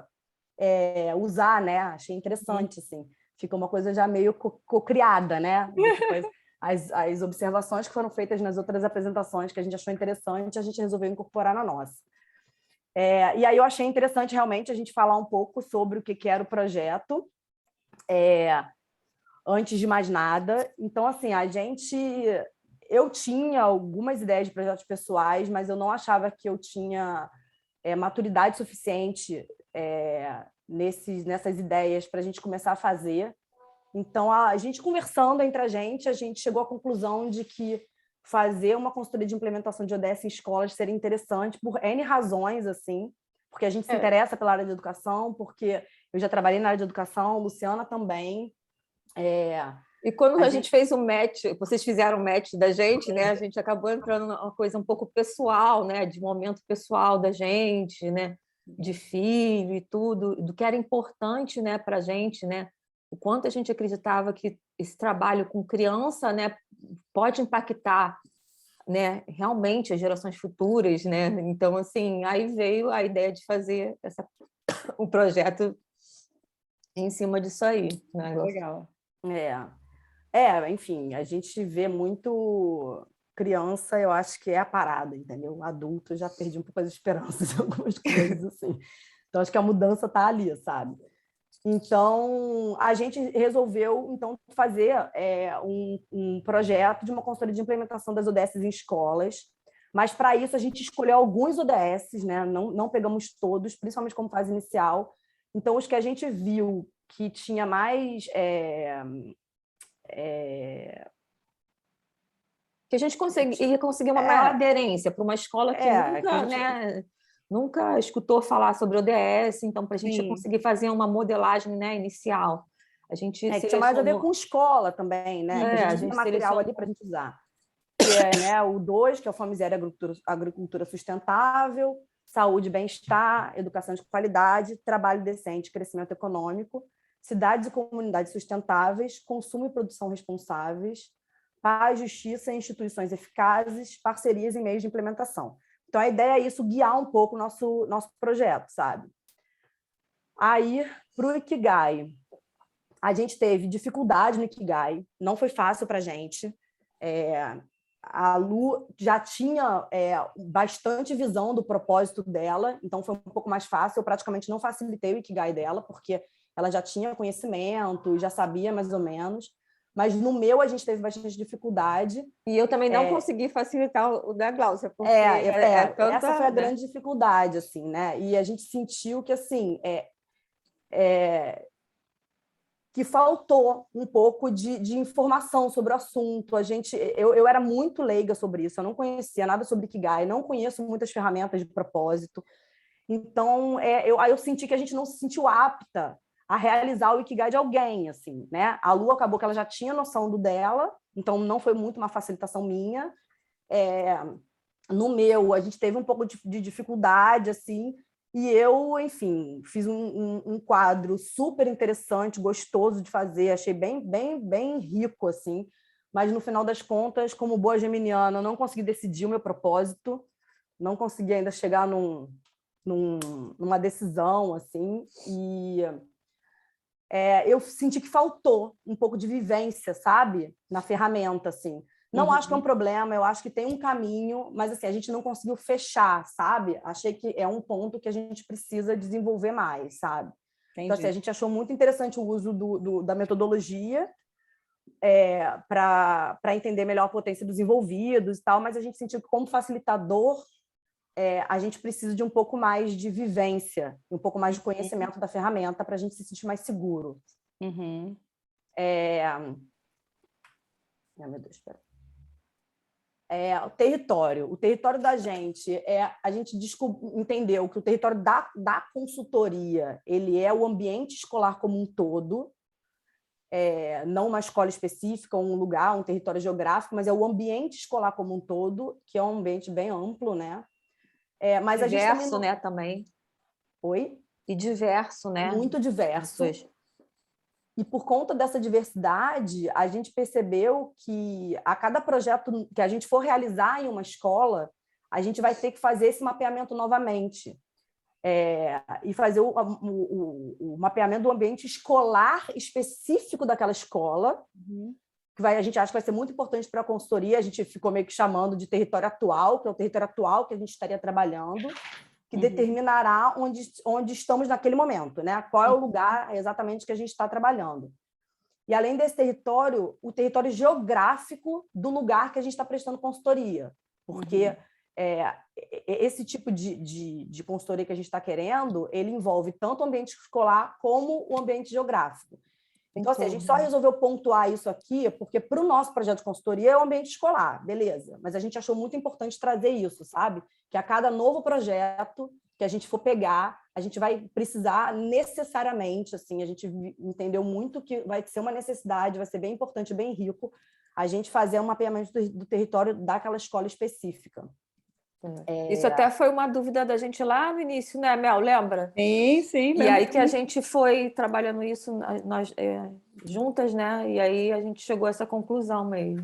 usar, né? Achei interessante, assim. Fica uma coisa já meio cocriada, né? As observações que foram feitas nas outras apresentações que a gente achou interessante, a gente resolveu incorporar na nossa. E aí eu achei interessante realmente a gente falar um pouco sobre o que era o projeto, antes de mais nada. Então, assim, eu tinha algumas ideias de projetos pessoais, mas eu não achava que eu tinha maturidade suficiente nessas ideias para a gente começar a fazer. Então, a gente conversando entre a gente chegou à conclusão de que fazer uma consultoria de implementação de ODS em escolas seria interessante por N razões, assim, porque a gente se interessa pela área de educação, porque eu já trabalhei na área de educação, Luciana também. E quando a gente fez o match, vocês fizeram o match da gente, né? A gente acabou entrando numa coisa um pouco pessoal, né? De momento pessoal da gente, né? De filho e tudo, do que era importante, né? Para a gente, né? O quanto a gente acreditava que esse trabalho com criança, né, pode impactar, né, realmente as gerações futuras, né? Então, assim, aí veio a ideia de fazer um projeto em cima disso aí. Né? Legal. Enfim, a gente vê muito criança, eu acho que é a parada, entendeu? Adulto, eu já perdi um pouco as esperanças em algumas coisas, assim. Então, acho que a mudança está ali, sabe? Então, a gente resolveu fazer um projeto de uma consultoria de implementação das ODS em escolas, mas para isso a gente escolheu alguns ODS, né? Não pegamos todos, principalmente como fase inicial. Então, os que a gente viu que tinha mais... que a gente ia conseguir uma maior aderência para uma escola que nunca, né, nunca escutou falar sobre ODS, então, para a gente conseguir fazer uma modelagem, né, inicial. A gente tinha mais a ver com escola também, né? A gente tinha material ali para a gente usar. Que né, o 2, que é o Fome Zero e Agricultura Sustentável, Saúde e Bem-Estar, Educação de Qualidade, Trabalho Decente, Crescimento Econômico, Cidades e Comunidades Sustentáveis, Consumo e Produção Responsáveis, Paz, Justiça e Instituições Eficazes, Parcerias e Meios de Implementação. Então, a ideia é isso, guiar um pouco o nosso projeto, sabe? Aí, para o Ikigai, a gente teve dificuldade no Ikigai, não foi fácil para a gente. A Lu já tinha bastante visão do propósito dela, então foi um pouco mais fácil. Eu praticamente não facilitei o Ikigai dela, porque ela já tinha conhecimento, já sabia mais ou menos. Mas no meu a gente teve bastante dificuldade. E eu também não consegui facilitar o da Gláucia, porque tanta, essa foi a grande dificuldade, assim, né? E a gente sentiu que, assim, que faltou um pouco de informação sobre o assunto. Eu era muito leiga sobre isso, eu não conhecia nada sobre Ikigai, não conheço muitas ferramentas de propósito. Então, eu senti que a gente não se sentiu apta a realizar o Ikigai de alguém, assim, né? A Lu acabou que ela já tinha noção do dela, então não foi muito uma facilitação minha. No meu, a gente teve um pouco de dificuldade, assim, e eu, enfim, fiz um quadro super interessante, gostoso de fazer, achei bem, bem, bem rico, assim, mas no final das contas, como boa geminiana, eu não consegui decidir o meu propósito, não consegui ainda chegar numa decisão, assim, e eu senti que faltou um pouco de vivência, sabe? Na ferramenta, assim. Não acho que é um problema, eu acho que tem um caminho, mas assim, a gente não conseguiu fechar, sabe? Achei que é um ponto que a gente precisa desenvolver mais, sabe? Entendi. Então, assim, a gente achou muito interessante o uso da metodologia para entender melhor a potência dos envolvidos e tal, mas a gente sentiu que, como facilitador, a gente precisa de um pouco mais de vivência, um pouco mais de conhecimento da ferramenta para a gente se sentir mais seguro. Uhum. Ai, meu Deus, espera. O território. O território da gente, a gente entendeu que o território da consultoria, ele é o ambiente escolar como um todo, não uma escola específica, um lugar, um território geográfico, mas é o ambiente escolar como um todo, que é um ambiente bem amplo, né? Mas diverso, a gente também né, também. Oi? E diverso, né? Muito diverso. E por conta dessa diversidade, a gente percebeu que a cada projeto que a gente for realizar em uma escola, a gente vai ter que fazer esse mapeamento novamente. E fazer o mapeamento do ambiente escolar específico daquela escola, que a gente acha que vai ser muito importante para a consultoria. A gente ficou meio que chamando de território atual, que é o território atual que a gente estaria trabalhando, que determinará onde estamos naquele momento, né? Qual é o lugar exatamente que a gente está trabalhando. E, além desse território, o território geográfico do lugar que a gente está prestando consultoria. Porque esse tipo de consultoria que a gente está querendo, ele envolve tanto o ambiente escolar como o ambiente geográfico. Então, assim, a gente só resolveu pontuar isso aqui porque, para o nosso projeto de consultoria, é o ambiente escolar, beleza. Mas a gente achou muito importante trazer isso, sabe? Que a cada novo projeto que a gente for pegar, a gente vai precisar necessariamente, assim, a gente entendeu muito que vai ser uma necessidade, vai ser bem importante, bem rico, a gente fazer um mapeamento do território daquela escola específica. Isso até foi uma dúvida da gente lá no início, né, Mel? Lembra? Sim. E aí que a gente foi trabalhando isso nós juntas, né? E aí a gente chegou a essa conclusão mesmo.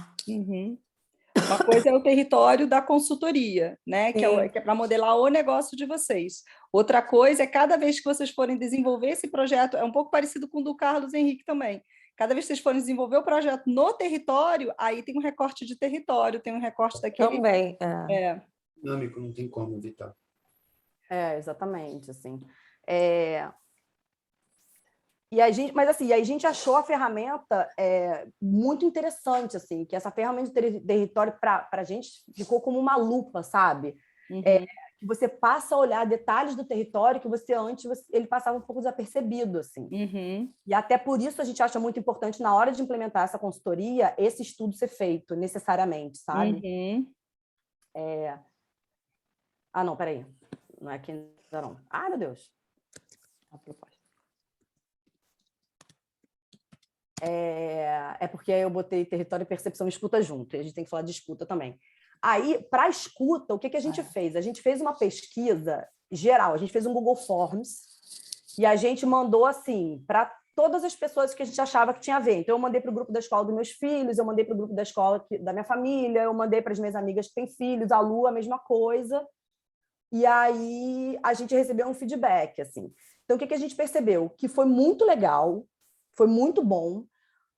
Uma coisa é o território da consultoria, né? Que é para modelar o negócio de vocês. Outra coisa é, cada vez que vocês forem desenvolver esse projeto, é um pouco parecido com o do Carlos Henrique também. Cada vez que vocês forem desenvolver o projeto no território, aí tem um recorte de território, tem um recorte daquele... Também, Dinâmico, não tem como evitar. Exatamente, assim. Mas assim, a gente achou a ferramenta muito interessante, assim, que essa ferramenta de território para a gente ficou como uma lupa, sabe? Que você passa a olhar detalhes do território que você antes ele passava um pouco desapercebido, assim. E até por isso a gente acha muito importante, na hora de implementar essa consultoria, esse estudo ser feito necessariamente, sabe? Não, peraí. Não é aqui ainda não. Meu Deus. A proposta. Porque aí eu botei território e percepção e escuta junto, e a gente tem que falar de escuta também. Aí, para a escuta, o que a gente fez? A gente fez uma pesquisa geral, a gente fez um Google Forms, e a gente mandou, assim, para todas as pessoas que a gente achava que tinha a ver. Então, eu mandei para o grupo da escola dos meus filhos, eu mandei para o grupo da escola da minha família, eu mandei para as minhas amigas que têm filhos, a Lu, a mesma coisa. E aí, a gente recebeu um feedback, assim. Então, o que a gente percebeu? Que foi muito legal, foi muito bom,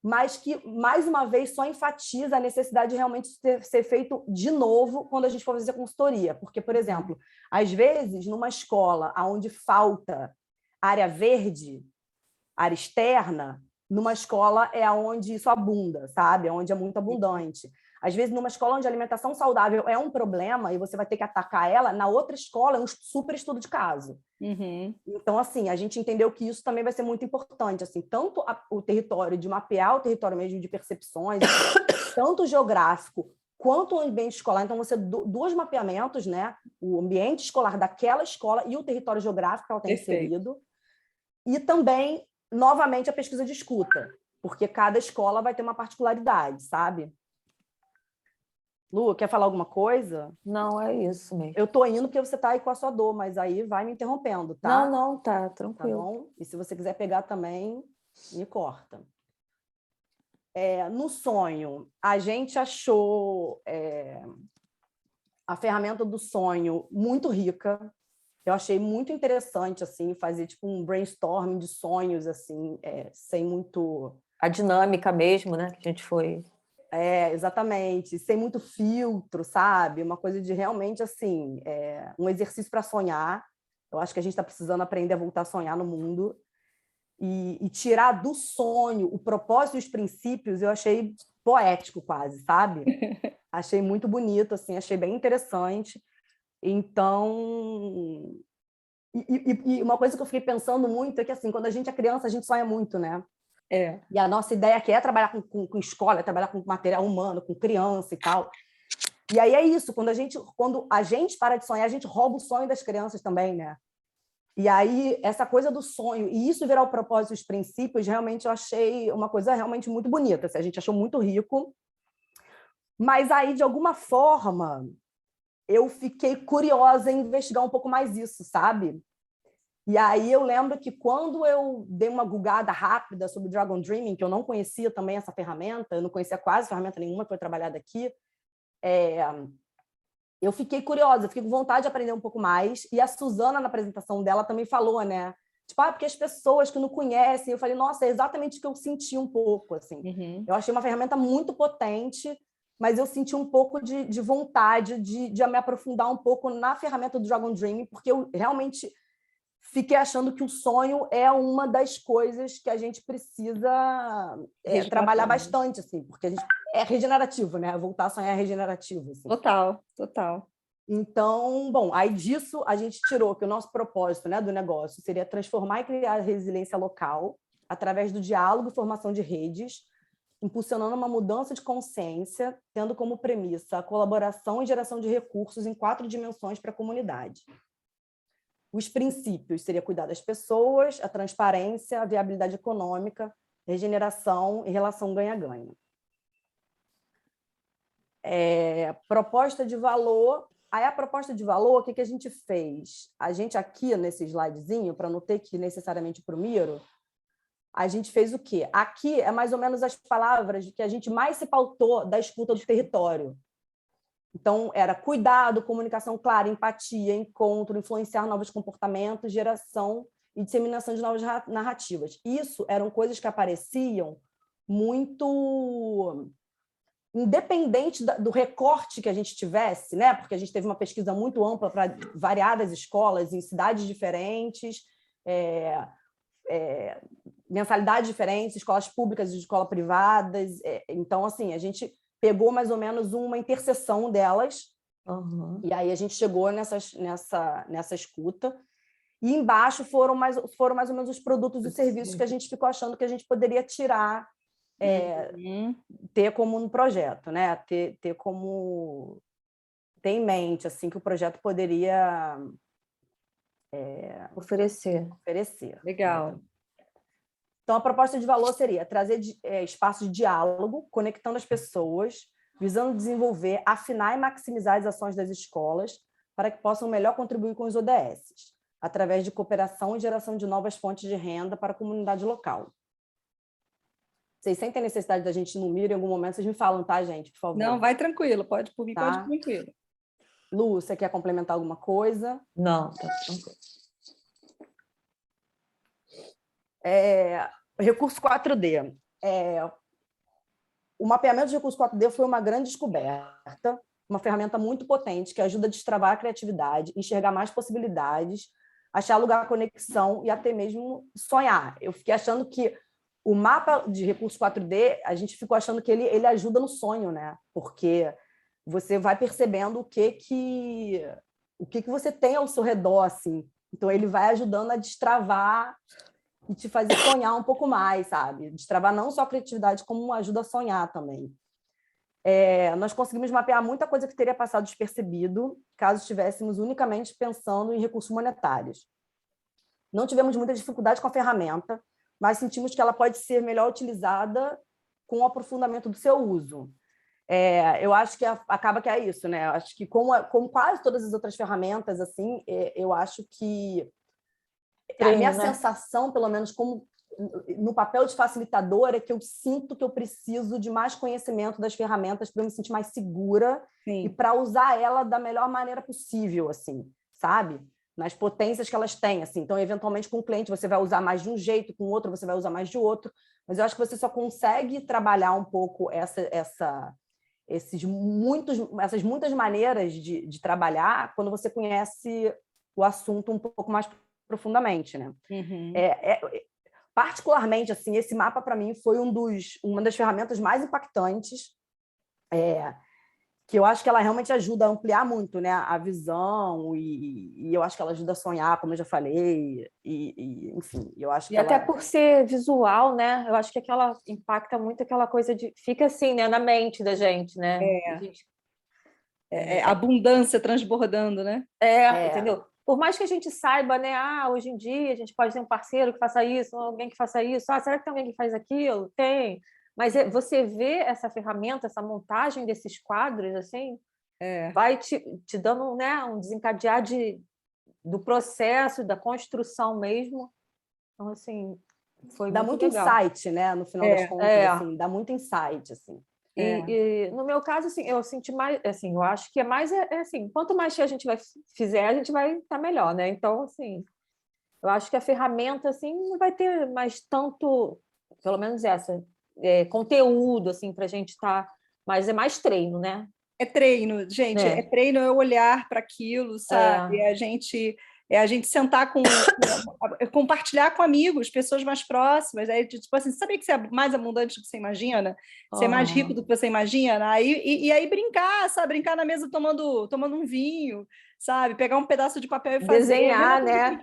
mas que, mais uma vez, só enfatiza a necessidade de realmente ser feito de novo quando a gente for fazer consultoria. Porque, por exemplo, às vezes, numa escola onde falta área verde, área externa, numa escola é onde isso abunda, sabe? É onde é muito abundante. Às vezes, numa escola onde a alimentação saudável é um problema e você vai ter que atacar ela, na outra escola é um super estudo de caso. Então, assim, a gente entendeu que isso também vai ser muito importante, assim, tanto o território de mapear o território mesmo de percepções, tanto o geográfico quanto o ambiente escolar. Então, você dois mapeamentos, né? O ambiente escolar daquela escola e o território geográfico que ela tem inserido. E também, novamente, a pesquisa de escuta, porque cada escola vai ter uma particularidade, sabe? Lu, quer falar alguma coisa? Não, é isso mesmo. Eu tô indo porque você tá aí com a sua dor, mas aí vai me interrompendo, tá? Não, tá tranquilo. Tá bom? E se você quiser pegar também, me corta. No sonho, a gente achou a ferramenta do sonho muito rica. Eu achei muito interessante assim fazer tipo um brainstorming de sonhos assim, sem muito a dinâmica mesmo, né? Que a gente foi. Exatamente, sem muito filtro, sabe? Uma coisa de realmente assim, um exercício para sonhar. Eu acho que a gente está precisando aprender a voltar a sonhar no mundo e tirar do sonho o propósito e os princípios. Eu achei poético quase, sabe? Achei muito bonito, assim, achei bem interessante. Então, e uma coisa que eu fiquei pensando muito é que, assim, quando a gente é criança, a gente sonha muito, né? E a nossa ideia aqui é trabalhar com escola, é trabalhar com material humano, com criança e tal. E aí é isso, quando a gente para de sonhar, a gente rouba o sonho das crianças também, né? E aí, essa coisa do sonho, e isso virar o propósito e os princípios, realmente eu achei uma coisa realmente muito bonita. Assim, a gente achou muito rico. Mas aí, de alguma forma, eu fiquei curiosa em investigar um pouco mais isso, sabe? E aí eu lembro que quando eu dei uma googada rápida sobre Dragon Dreaming, que eu não conhecia também essa ferramenta, eu não conhecia quase ferramenta nenhuma que foi trabalhada aqui, eu fiquei curiosa, fiquei com vontade de aprender um pouco mais. E a Suzana, na apresentação dela, também falou, né? Tipo, porque as pessoas que não conhecem, eu falei, nossa, é exatamente o que eu senti um pouco, assim. Eu achei uma ferramenta muito potente, mas eu senti um pouco de vontade de me aprofundar um pouco na ferramenta do Dragon Dreaming, porque eu realmente fiquei achando que o sonho é uma das coisas que a gente precisa trabalhar bastante, assim, porque a gente é regenerativo, né? Voltar a sonhar é regenerativo. Assim. Total, total. Então, bom, aí disso a gente tirou que o nosso propósito, né, do negócio seria transformar e criar resiliência local através do diálogo e formação de redes, impulsionando uma mudança de consciência, tendo como premissa a colaboração e geração de recursos em 4 dimensões para a comunidade. Os princípios seria cuidar das pessoas, a transparência, a viabilidade econômica, regeneração e relação ganha-ganha. Proposta de valor. Aí a proposta de valor, o que a gente fez? A gente aqui, nesse slidezinho, para não ter que ir necessariamente para o Miro, a gente fez o quê? Aqui é mais ou menos as palavras que a gente mais se pautou da escuta do território. Então, era cuidado, comunicação clara, empatia, encontro, influenciar novos comportamentos, geração e disseminação de novas narrativas. Isso eram coisas que apareciam muito independente do recorte que a gente tivesse, né? Porque a gente teve uma pesquisa muito ampla para variadas escolas, em cidades diferentes, mensalidades diferentes, escolas públicas e escolas privadas. Então, assim, a gente pegou mais ou menos uma interseção delas, e aí a gente chegou nessa escuta, e embaixo foram mais ou menos os produtos e serviços que a gente ficou achando que a gente poderia tirar, ter como um projeto, né? ter em mente assim, que o projeto poderia oferecer. Legal. Então, a proposta de valor seria trazer espaço de diálogo, conectando as pessoas, visando desenvolver, afinar e maximizar as ações das escolas para que possam melhor contribuir com os ODS, através de cooperação e geração de novas fontes de renda para a comunidade local. Vocês sentem necessidade da gente ir no Miro em algum momento? Vocês me falam, tá, gente? Por favor. Não, vai tranquilo. Pode por mim, tá? pode ir tranquilo. Lu, você quer complementar alguma coisa? Não, tá tranquilo. Recurso 4D. O mapeamento de recurso 4D foi uma grande descoberta, uma ferramenta muito potente que ajuda a destravar a criatividade, enxergar mais possibilidades, achar lugar à conexão e até mesmo sonhar. Eu fiquei achando que o mapa de recurso 4D, a gente ficou achando que ele ajuda no sonho, né? Porque você vai percebendo o que você tem ao seu redor, assim. Então, ele vai ajudando a destravar e te fazer sonhar um pouco mais, sabe? Destravar não só a criatividade, como ajuda a sonhar também. Nós conseguimos mapear muita coisa que teria passado despercebido, caso estivéssemos unicamente pensando em recursos monetários. Não tivemos muita dificuldade com a ferramenta, mas sentimos que ela pode ser melhor utilizada com o aprofundamento do seu uso. Eu acho que acaba que é isso, né? Eu acho que, como quase todas as outras ferramentas, assim, eu acho que a minha sensação, pelo menos como no papel de facilitadora, que eu sinto que eu preciso de mais conhecimento das ferramentas para eu me sentir mais segura e para usar ela da melhor maneira possível, assim, sabe? Nas potências que elas têm, assim. Então, eventualmente, com o cliente você vai usar mais de um jeito, com o outro você vai usar mais de outro, mas eu acho que você só consegue trabalhar um pouco essas muitas maneiras de trabalhar quando você conhece o assunto um pouco mais profundamente, né? Particularmente, assim, esse mapa, para mim, foi uma das ferramentas mais impactantes, que eu acho que ela realmente ajuda a ampliar muito, né, a visão, e eu acho que ela ajuda a sonhar, como eu já falei, enfim, eu acho que até por ser visual, né, eu acho que impacta muito aquela coisa de... Fica assim, né, na mente da gente, né? Abundância transbordando, né? Entendeu? Por mais que a gente saiba, né, hoje em dia a gente pode ter um parceiro que faça isso, alguém que faça isso, será que tem alguém que faz aquilo? Tem. Mas você vê essa ferramenta, essa montagem desses quadros, assim, vai te dando, né, um desencadear do processo, da construção mesmo. Então, assim, foi dá muito muito legal. Insight, né? No final das contas, assim, dá muito insight, assim. E no meu caso, assim, eu senti mais, assim, eu acho que assim, quanto mais que a gente fizer, a gente vai estar melhor, né? Então, assim, eu acho que a ferramenta, assim, não vai ter mais tanto, pelo menos conteúdo, assim, para a gente estar, mas é mais treino, né? É treino, gente, treino, é olhar para aquilo, sabe? A gente sentar compartilhar com amigos, pessoas mais próximas, aí, tipo assim, sabe que você é mais abundante do que você imagina? Você é mais rico do que você imagina? Aí brincar, sabe? Brincar na mesa tomando um vinho, sabe? Pegar um pedaço de papel e fazer. Desenhar, né?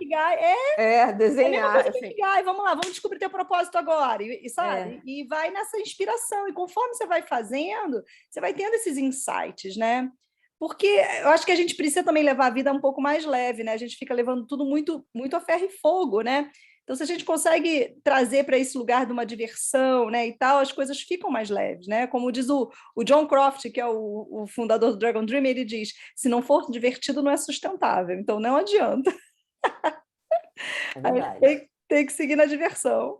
Desenhar. Ikigai, vamos lá, vamos descobrir teu propósito agora, sabe? E vai nessa inspiração, e conforme você vai fazendo, você vai tendo esses insights, né? Porque eu acho que a gente precisa também levar a vida um pouco mais leve, né? A gente fica levando tudo muito, muito a ferro e fogo, né? Então, se a gente consegue trazer para esse lugar de uma diversão, né, e tal, as coisas ficam mais leves, né? Como diz o John Croft, que é o fundador do Dragon Dream, ele diz: se não for divertido, não é sustentável. Então, não adianta. É verdade. Tem que seguir na diversão.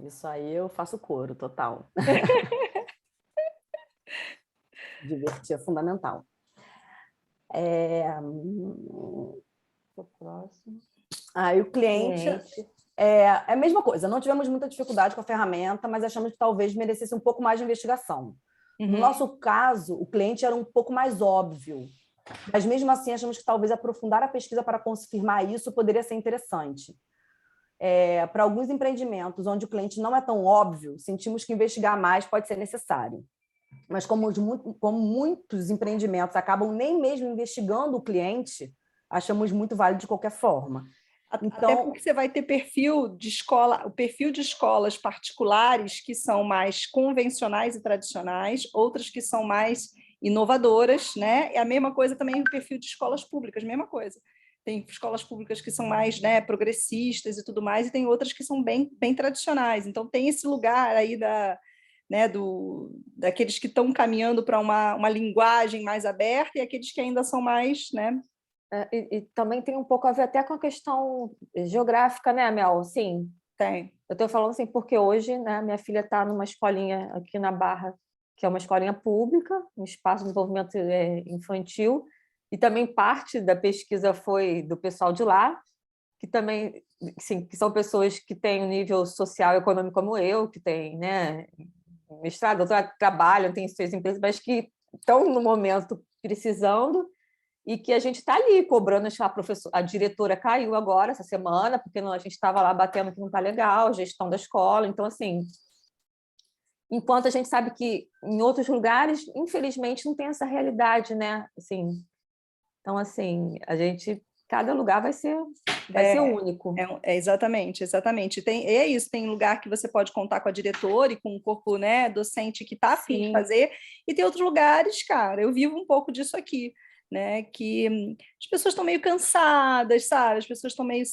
Isso aí eu faço coro, total. Divertir é fundamental. O próximo. E o cliente é a mesma coisa. Não tivemos muita dificuldade com a ferramenta, mas achamos que talvez merecesse um pouco mais de investigação. No nosso caso, o cliente era um pouco mais óbvio, mas mesmo assim achamos que talvez aprofundar a pesquisa para confirmar isso poderia ser interessante. Para alguns empreendimentos onde o cliente não é tão óbvio, sentimos que investigar mais pode ser necessário. Mas como muitos empreendimentos acabam nem mesmo investigando o cliente, achamos muito válido de qualquer forma. Então, até porque você vai ter perfil de escolas particulares que são mais convencionais e tradicionais, outras que são mais inovadoras, né? É a mesma coisa também o perfil de escolas públicas, mesma coisa. Tem escolas públicas que são mais, né, progressistas e tudo mais, e tem outras que são bem, bem tradicionais. Então, tem esse lugar aí daqueles que estão caminhando para uma linguagem mais aberta e aqueles que ainda são mais, né? E também tem um pouco a ver até com a questão geográfica, né, Mel? Sim, tem. Eu estou falando assim porque hoje, né, minha filha está numa escolinha aqui na Barra, que é uma escolinha pública, um espaço de desenvolvimento infantil, e também parte da pesquisa foi do pessoal de lá, que também, sim, que são pessoas que têm um nível social e econômico como eu, que têm, né, mestrado, trabalham, têm suas empresas, mas que estão no momento precisando, e que a gente está ali cobrando. A diretora caiu agora, essa semana, porque a gente estava lá batendo que não está legal, gestão da escola. Então, assim, enquanto a gente sabe que em outros lugares, infelizmente, não tem essa realidade, né? Assim, então, assim, cada lugar vai ser único. Exatamente. É isso, tem lugar que você pode contar com a diretora e com o corpo, né, docente que está afim de fazer, e tem outros lugares, cara, eu vivo um pouco disso aqui, né, que as pessoas estão meio cansadas, sabe? As pessoas estão meio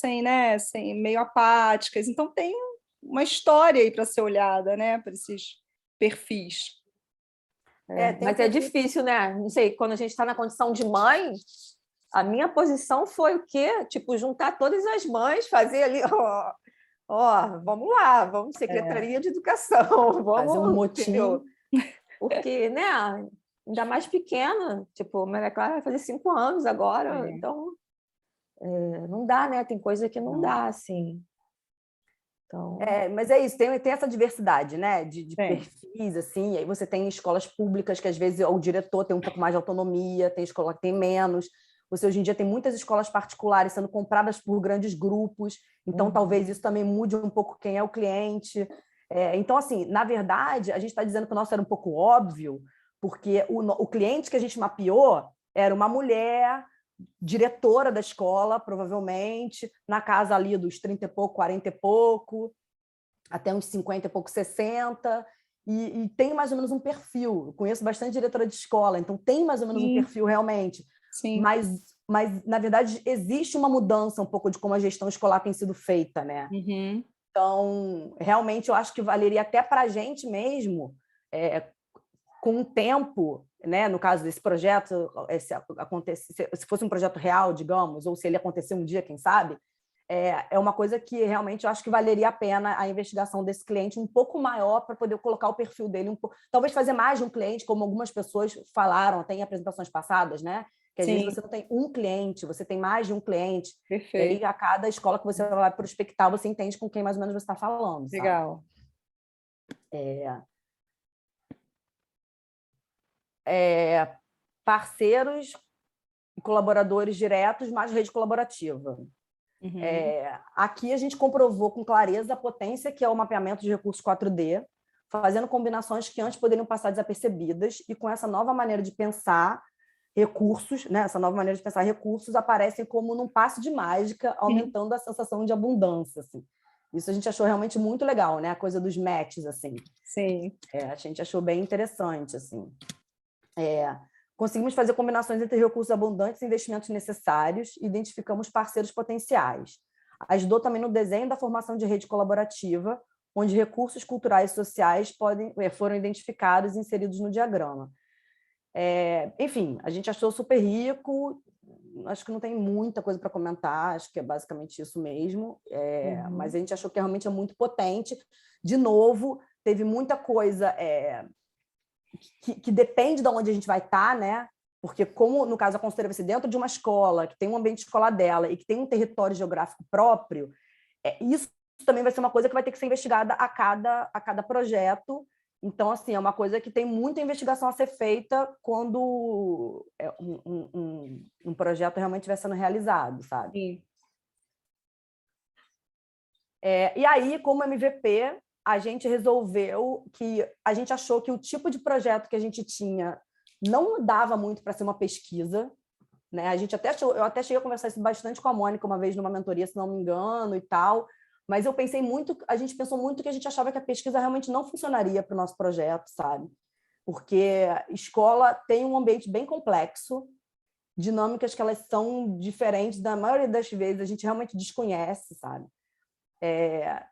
meio apáticas, então tem uma história aí para ser olhada, né, para esses perfis. Mas é difícil, né? Não sei, quando a gente está na condição de mãe, a minha posição foi o quê? Tipo, juntar todas as mães, fazer ali vamos lá, vamos Secretaria de Educação, vamos fazer um motim. Entendeu? Porque, né, ainda mais pequena, tipo, Maria Clara vai fazer 5 anos agora, então não dá, né? Tem coisa que não dá, assim. Então... mas é isso, tem essa diversidade, né? De perfis, assim, e aí você tem escolas públicas que às vezes o diretor tem um pouco mais de autonomia, tem escola que tem menos. Você hoje em dia tem muitas escolas particulares sendo compradas por grandes grupos, então talvez isso também mude um pouco quem é o cliente. Então, assim, na verdade, a gente está dizendo que o nosso era um pouco óbvio, porque o cliente que a gente mapeou era uma mulher, diretora da escola, provavelmente, na casa ali dos 30 e pouco, 40 e pouco, até uns 50 e pouco, 60, e tem mais ou menos um perfil. Eu conheço bastante diretora de escola, então tem mais ou menos um perfil realmente. Sim. Mas, na verdade, existe uma mudança um pouco de como a gestão escolar tem sido feita, né? Uhum. Então, realmente, eu acho que valeria até para a gente mesmo, com o tempo, né? No caso desse projeto, se fosse um projeto real, digamos, ou se ele acontecer um dia, quem sabe, é uma coisa que realmente eu acho que valeria a pena a investigação desse cliente um pouco maior para poder colocar o perfil dele, talvez fazer mais de um cliente, como algumas pessoas falaram até em apresentações passadas, né? Que às vezes você não tem um cliente, você tem mais de um cliente. Perfeito. E aí, a cada escola que você vai prospectar, você entende com quem mais ou menos você está falando. Sabe? Legal. Parceiros e colaboradores diretos, mais rede colaborativa. Uhum. Aqui a gente comprovou com clareza a potência que é o mapeamento de recursos 4D, fazendo combinações que antes poderiam passar desapercebidas, e com essa nova maneira de pensar recursos, né? Essa nova maneira de pensar recursos aparecem como num passe de mágica, aumentando a sensação de abundância. Assim. Isso a gente achou realmente muito legal, né? A coisa dos matches, assim. Sim. A gente achou bem interessante, assim. Conseguimos fazer combinações entre recursos abundantes e investimentos necessários, e identificamos parceiros potenciais. Ajudou também no desenho da formação de rede colaborativa, onde recursos culturais e sociais foram identificados e inseridos no diagrama. Enfim, a gente achou super rico, acho que não tem muita coisa para comentar, acho que é basicamente isso mesmo, mas a gente achou que realmente é muito potente. De novo, teve muita coisa que depende de onde a gente vai estar, né? Porque como, no caso, a consultoria vai ser dentro de uma escola, que tem um ambiente escolar dela e que tem um território geográfico próprio, isso também vai ser uma coisa que vai ter que ser investigada a cada projeto. Então, assim, é uma coisa que tem muita investigação a ser feita quando um projeto realmente estiver sendo realizado, sabe? Sim. E aí, como MVP, a gente resolveu que a gente achou que o tipo de projeto que a gente tinha não dava muito para ser uma pesquisa, né? Eu até cheguei a conversar isso bastante com a Mônica uma vez numa mentoria, se não me engano, e tal. Mas a gente pensou muito que a gente achava que a pesquisa realmente não funcionaria para o nosso projeto, sabe? Porque escola tem um ambiente bem complexo, dinâmicas que elas são diferentes, da maioria das vezes a gente realmente desconhece, sabe?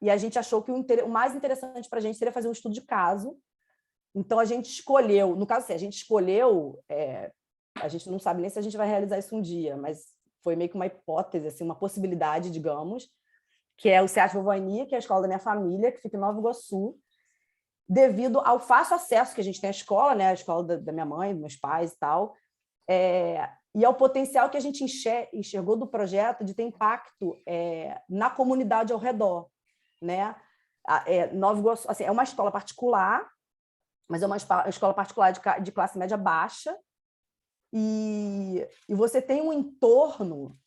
E a gente achou que o mais interessante para a gente seria fazer um estudo de caso. Então, a gente escolheu, no caso, assim, a gente escolheu, a gente não sabe nem se a gente vai realizar isso um dia, mas foi meio que uma hipótese, assim, uma possibilidade, digamos, que é o SEAT Vovó Aninha, que é a escola da minha família, que fica em Nova Iguaçu, devido ao fácil acesso que a gente tem à escola, né? A escola da minha mãe, dos meus pais e tal, e ao potencial que a gente enxergou do projeto de ter impacto na comunidade ao redor, né? Nova Iguaçu, assim, é uma escola particular, mas é uma escola particular de classe média baixa, e você tem um entorno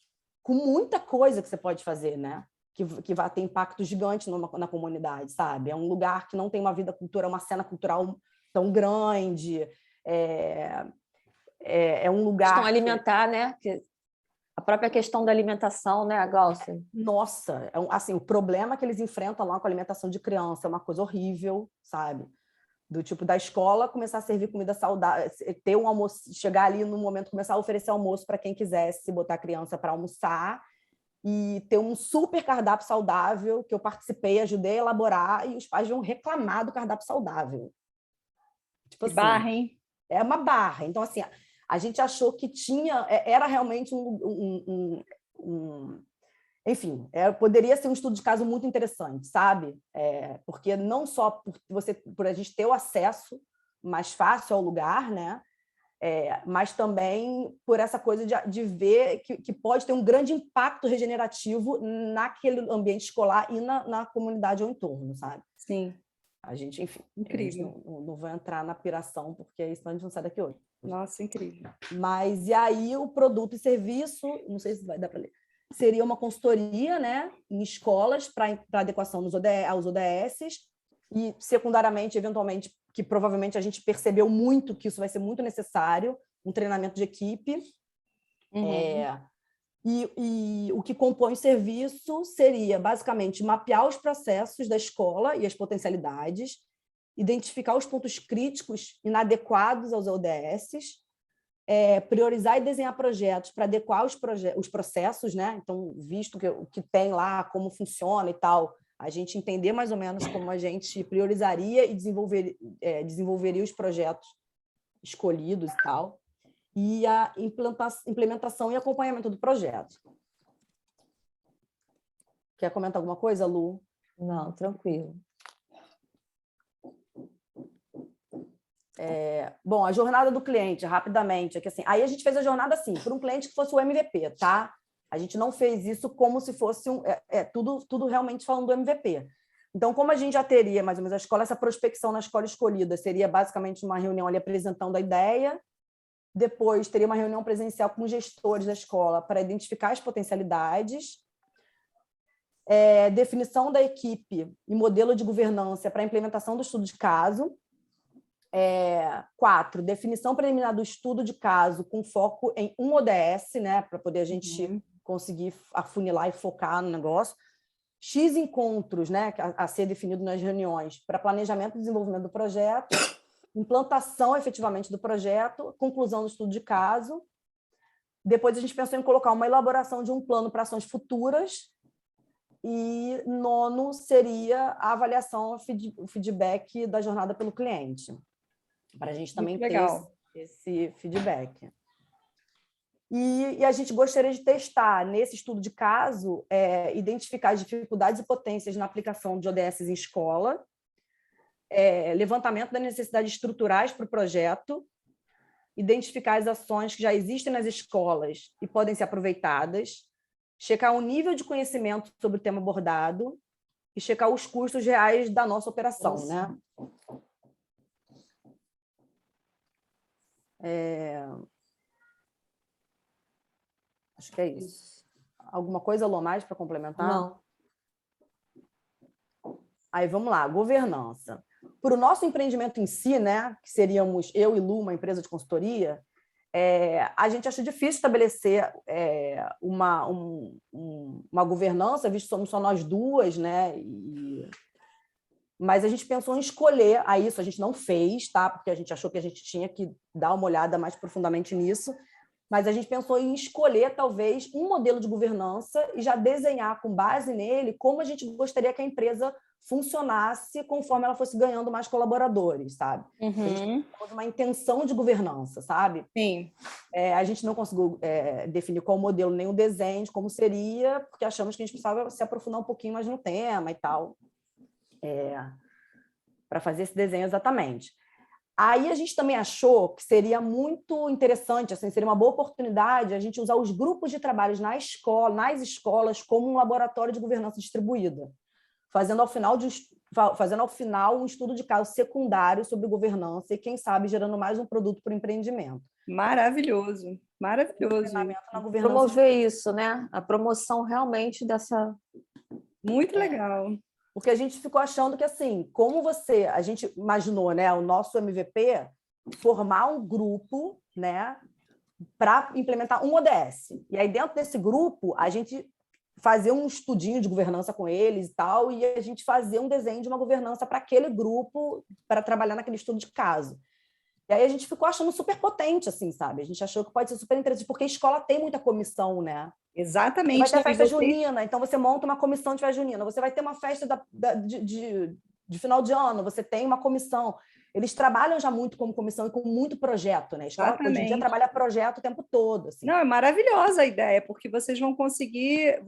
com muita coisa que você pode fazer, né? Que vai ter impacto gigante na comunidade, sabe? É um lugar que não tem uma vida cultural, uma cena cultural tão grande, é um lugar... Questão alimentar, né? A própria questão da alimentação, né, Glaucia? Nossa, assim, o problema que eles enfrentam lá com a alimentação de criança é uma coisa horrível, sabe? Do tipo da escola começar a servir comida saudável, ter um almoço, chegar ali no momento começar a oferecer almoço para quem quisesse botar a criança para almoçar, e ter um super cardápio saudável que eu participei, ajudei a elaborar, e os pais vão reclamar do cardápio saudável. Tipo assim, barra, hein? É uma barra. Então, assim, a gente achou que era realmente Enfim, poderia ser um estudo de caso muito interessante, sabe? Porque não só por a gente ter o acesso mais fácil ao lugar, né? Mas também por essa coisa de ver que pode ter um grande impacto regenerativo naquele ambiente escolar e na comunidade ao entorno, sabe? Sim. A gente, enfim, incrível. Não vou entrar na piração, porque senão a gente não sai daqui hoje. Nossa, incrível. Mas, e aí, o produto e serviço, não sei se vai dar para ler, seria uma consultoria, né, em escolas para adequação aos ODS e, secundariamente, eventualmente, que provavelmente a gente percebeu muito que isso vai ser muito necessário, um treinamento de equipe. E o que compõe o serviço seria, basicamente, mapear os processos da escola e as potencialidades, identificar os pontos críticos inadequados aos ODS, priorizar e desenhar projetos para adequar os processos, né? Então, visto o que tem lá, como funciona e tal, a gente entender mais ou menos como a gente priorizaria e desenvolveria os projetos escolhidos e tal, e a implementação e acompanhamento do projeto. Quer comentar alguma coisa, Lu? Não, tranquilo. Bom, a jornada do cliente, rapidamente, assim, aí a gente fez a jornada assim, para um cliente que fosse o MVP, tá? A gente não fez isso como se fosse tudo realmente falando do MVP. Então, como a gente já teria, mais ou menos, a escola, essa prospecção na escola escolhida seria basicamente uma reunião ali apresentando a ideia, depois teria uma reunião presencial com os gestores da escola para identificar as potencialidades, definição da equipe e modelo de governança para a implementação do estudo de caso. 4, definição preliminar do estudo de caso com foco em um ODS, né, para poder a gente conseguir afunilar e focar no negócio. X encontros, né, a ser definido nas reuniões para planejamento e desenvolvimento do projeto, implantação efetivamente do projeto, conclusão do estudo de caso. Depois a gente pensou em colocar uma elaboração de um plano para ações futuras. E 9 seria a avaliação, o feedback da jornada pelo cliente, para a gente também ter esse feedback. E a gente gostaria de testar, nesse estudo de caso, identificar as dificuldades e potências na aplicação de ODS em escola, levantamento das necessidades estruturais para o projeto, identificar as ações que já existem nas escolas e podem ser aproveitadas, checar o nível de conhecimento sobre o tema abordado e checar os custos reais da nossa operação, né? Acho que é isso. Alguma coisa, Lô, mais para complementar? Não. Aí, vamos lá, governança. Para o nosso empreendimento em si, né, que seríamos eu e Lu, uma empresa de consultoria, a gente acha difícil estabelecer uma governança, visto que somos só nós duas, né? Mas a gente pensou em escolher, isso a gente não fez, tá? Porque a gente achou que a gente tinha que dar uma olhada mais profundamente nisso, mas a gente pensou em escolher, talvez, um modelo de governança e já desenhar, com base nele, como a gente gostaria que a empresa funcionasse conforme ela fosse ganhando mais colaboradores, sabe? A gente tem uma intenção de governança, sabe? Sim. A gente não conseguiu definir qual modelo, nem o desenho, de como seria, porque achamos que a gente precisava se aprofundar um pouquinho mais no tema e tal, para fazer esse desenho exatamente. Aí a gente também achou que seria muito interessante, assim, seria uma boa oportunidade a gente usar os grupos de trabalhos nas escolas como um laboratório de governança distribuída, fazendo ao final um estudo de caso secundário sobre governança e, quem sabe, gerando mais um produto para o empreendimento. Maravilhoso, maravilhoso. Na governança. Promover isso, né? A promoção realmente dessa... Muito legal. Porque a gente ficou achando que, assim, a gente imaginou, né, o nosso MVP formar um grupo, né, para implementar um ODS. E aí, dentro desse grupo, a gente fazer um estudinho de governança com eles e tal, e a gente fazer um desenho de uma governança para aquele grupo, para trabalhar naquele estudo de caso. E aí a gente ficou achando super potente, assim, sabe? A gente achou que pode ser super interessante, porque a escola tem muita comissão, né? Exatamente. Vai ter festa junina, então você monta uma comissão de festa junina. Você vai ter uma festa de final de ano, você tem uma comissão. eles trabalham já muito como comissão e com muito projeto, né? A escola hoje em dia trabalha projeto o tempo todo. Assim. Não, é maravilhosa a ideia, porque vocês vão conseguir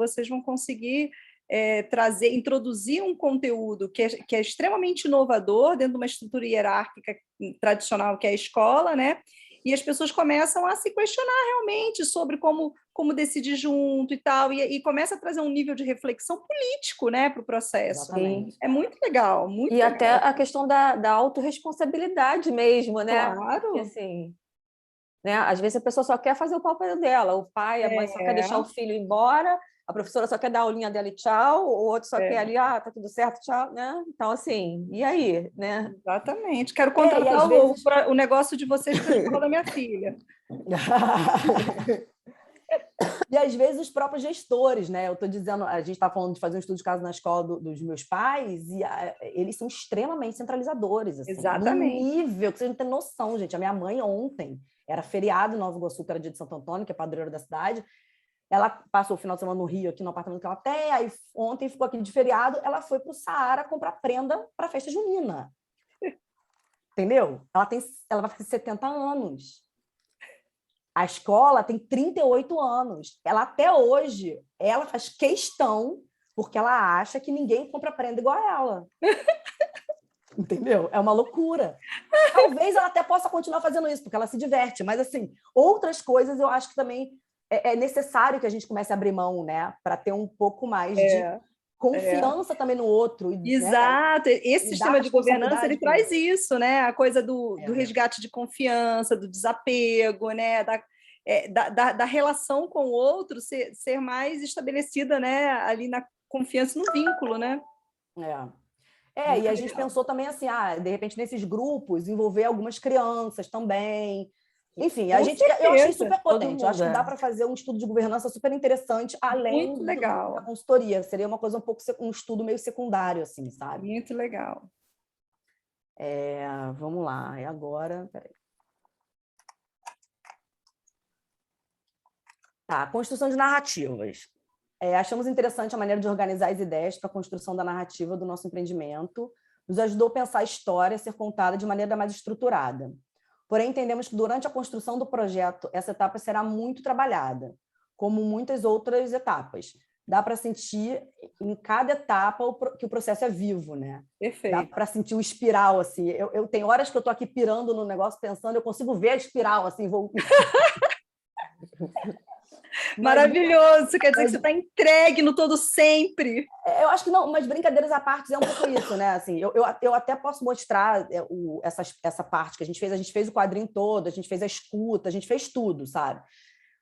introduzir um conteúdo que é extremamente inovador dentro de uma estrutura hierárquica tradicional que é a escola, né? E as pessoas começam a se questionar realmente sobre como decidir junto e tal, e começa a trazer um nível de reflexão político, né, para o processo. Exatamente. É muito legal, muito E legal. até a questão da autorresponsabilidade mesmo, né? Claro. Porque, assim, né? Às vezes a pessoa só quer fazer o papel dela, o pai, a mãe só quer deixar o filho embora, a professora só quer dar a aulinha dela e tchau, o outro só quer ali, tá tudo certo, tchau, né? Então, assim, e aí, né? Exatamente. Quero contratar o negócio de vocês para a escola da minha filha. E às vezes os próprios gestores, né? Eu estou dizendo, a gente está falando de fazer um estudo de caso na escola dos meus pais, e eles são extremamente centralizadores. Assim, exatamente. Num nível que vocês não têm noção, gente. A minha mãe ontem, era feriado em Nova Iguaçu, que era dia de Santo Antônio, que é padroeira da cidade. Ela passou o final de semana no Rio, aqui no apartamento que ela tem, aí ontem ficou aqui de feriado, ela foi para o Saara comprar prenda para a festa junina. Entendeu? Ela vai fazer 70 anos. A escola tem 38 anos. Ela, até hoje, ela faz questão, porque ela acha que ninguém compra prenda igual a ela. Entendeu? É uma loucura. Talvez ela até possa continuar fazendo isso, porque ela se diverte, mas, assim, outras coisas eu acho que também é necessário que a gente comece a abrir mão, né? Para ter um pouco mais de confiança também no outro. Exato. Né? Esse sistema de governança, ele traz isso, né? A coisa do resgate de confiança, do desapego, né? Da relação com o outro ser mais estabelecida, né? Ali na confiança, no vínculo, né? E a gente pensou também assim, de repente, nesses grupos, envolver algumas crianças também. Enfim, eu achei super potente. Eu acho que dá para fazer um estudo de governança super interessante, além da consultoria. Seria uma coisa um estudo meio secundário, assim, sabe? Muito legal. Vamos lá. E agora... Peraí. Tá, construção de narrativas. Achamos interessante a maneira de organizar as ideias para a construção da narrativa do nosso empreendimento. Nos ajudou a pensar a história a ser contada de maneira mais estruturada. Porém, entendemos que durante a construção do projeto, essa etapa será muito trabalhada, como muitas outras etapas. Dá para sentir em cada etapa que o processo é vivo, né? Perfeito. Dá para sentir o espiral, assim. Eu tenho horas que eu estou aqui pirando no negócio, pensando, eu consigo ver a espiral, assim, voltando. Maravilhoso, quer dizer que você está entregue no todo sempre. Eu acho que não, mas brincadeiras à parte é um pouco isso, né? Assim, eu até posso mostrar essa parte que a gente fez o quadrinho todo, a gente fez a escuta, a gente fez tudo, sabe?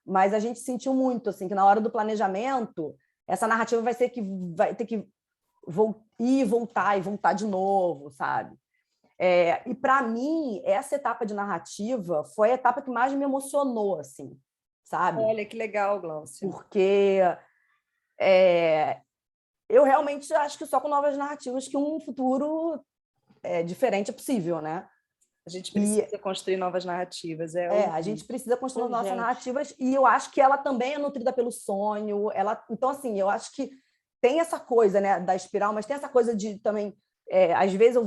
Mas a gente sentiu muito, assim, que na hora do planejamento, essa narrativa vai ter que voltar e voltar de novo, sabe? E para mim, essa etapa de narrativa foi a etapa que mais me emocionou, assim. Sabe? Olha, que legal, Glaucia. Porque eu realmente acho que só com novas narrativas que um futuro diferente é possível, né? A gente precisa construir novas narrativas. A gente precisa construir novas narrativas e eu acho que ela também é nutrida pelo sonho. Então, assim, eu acho que tem essa coisa, né, da espiral, mas tem essa coisa de também... às vezes eu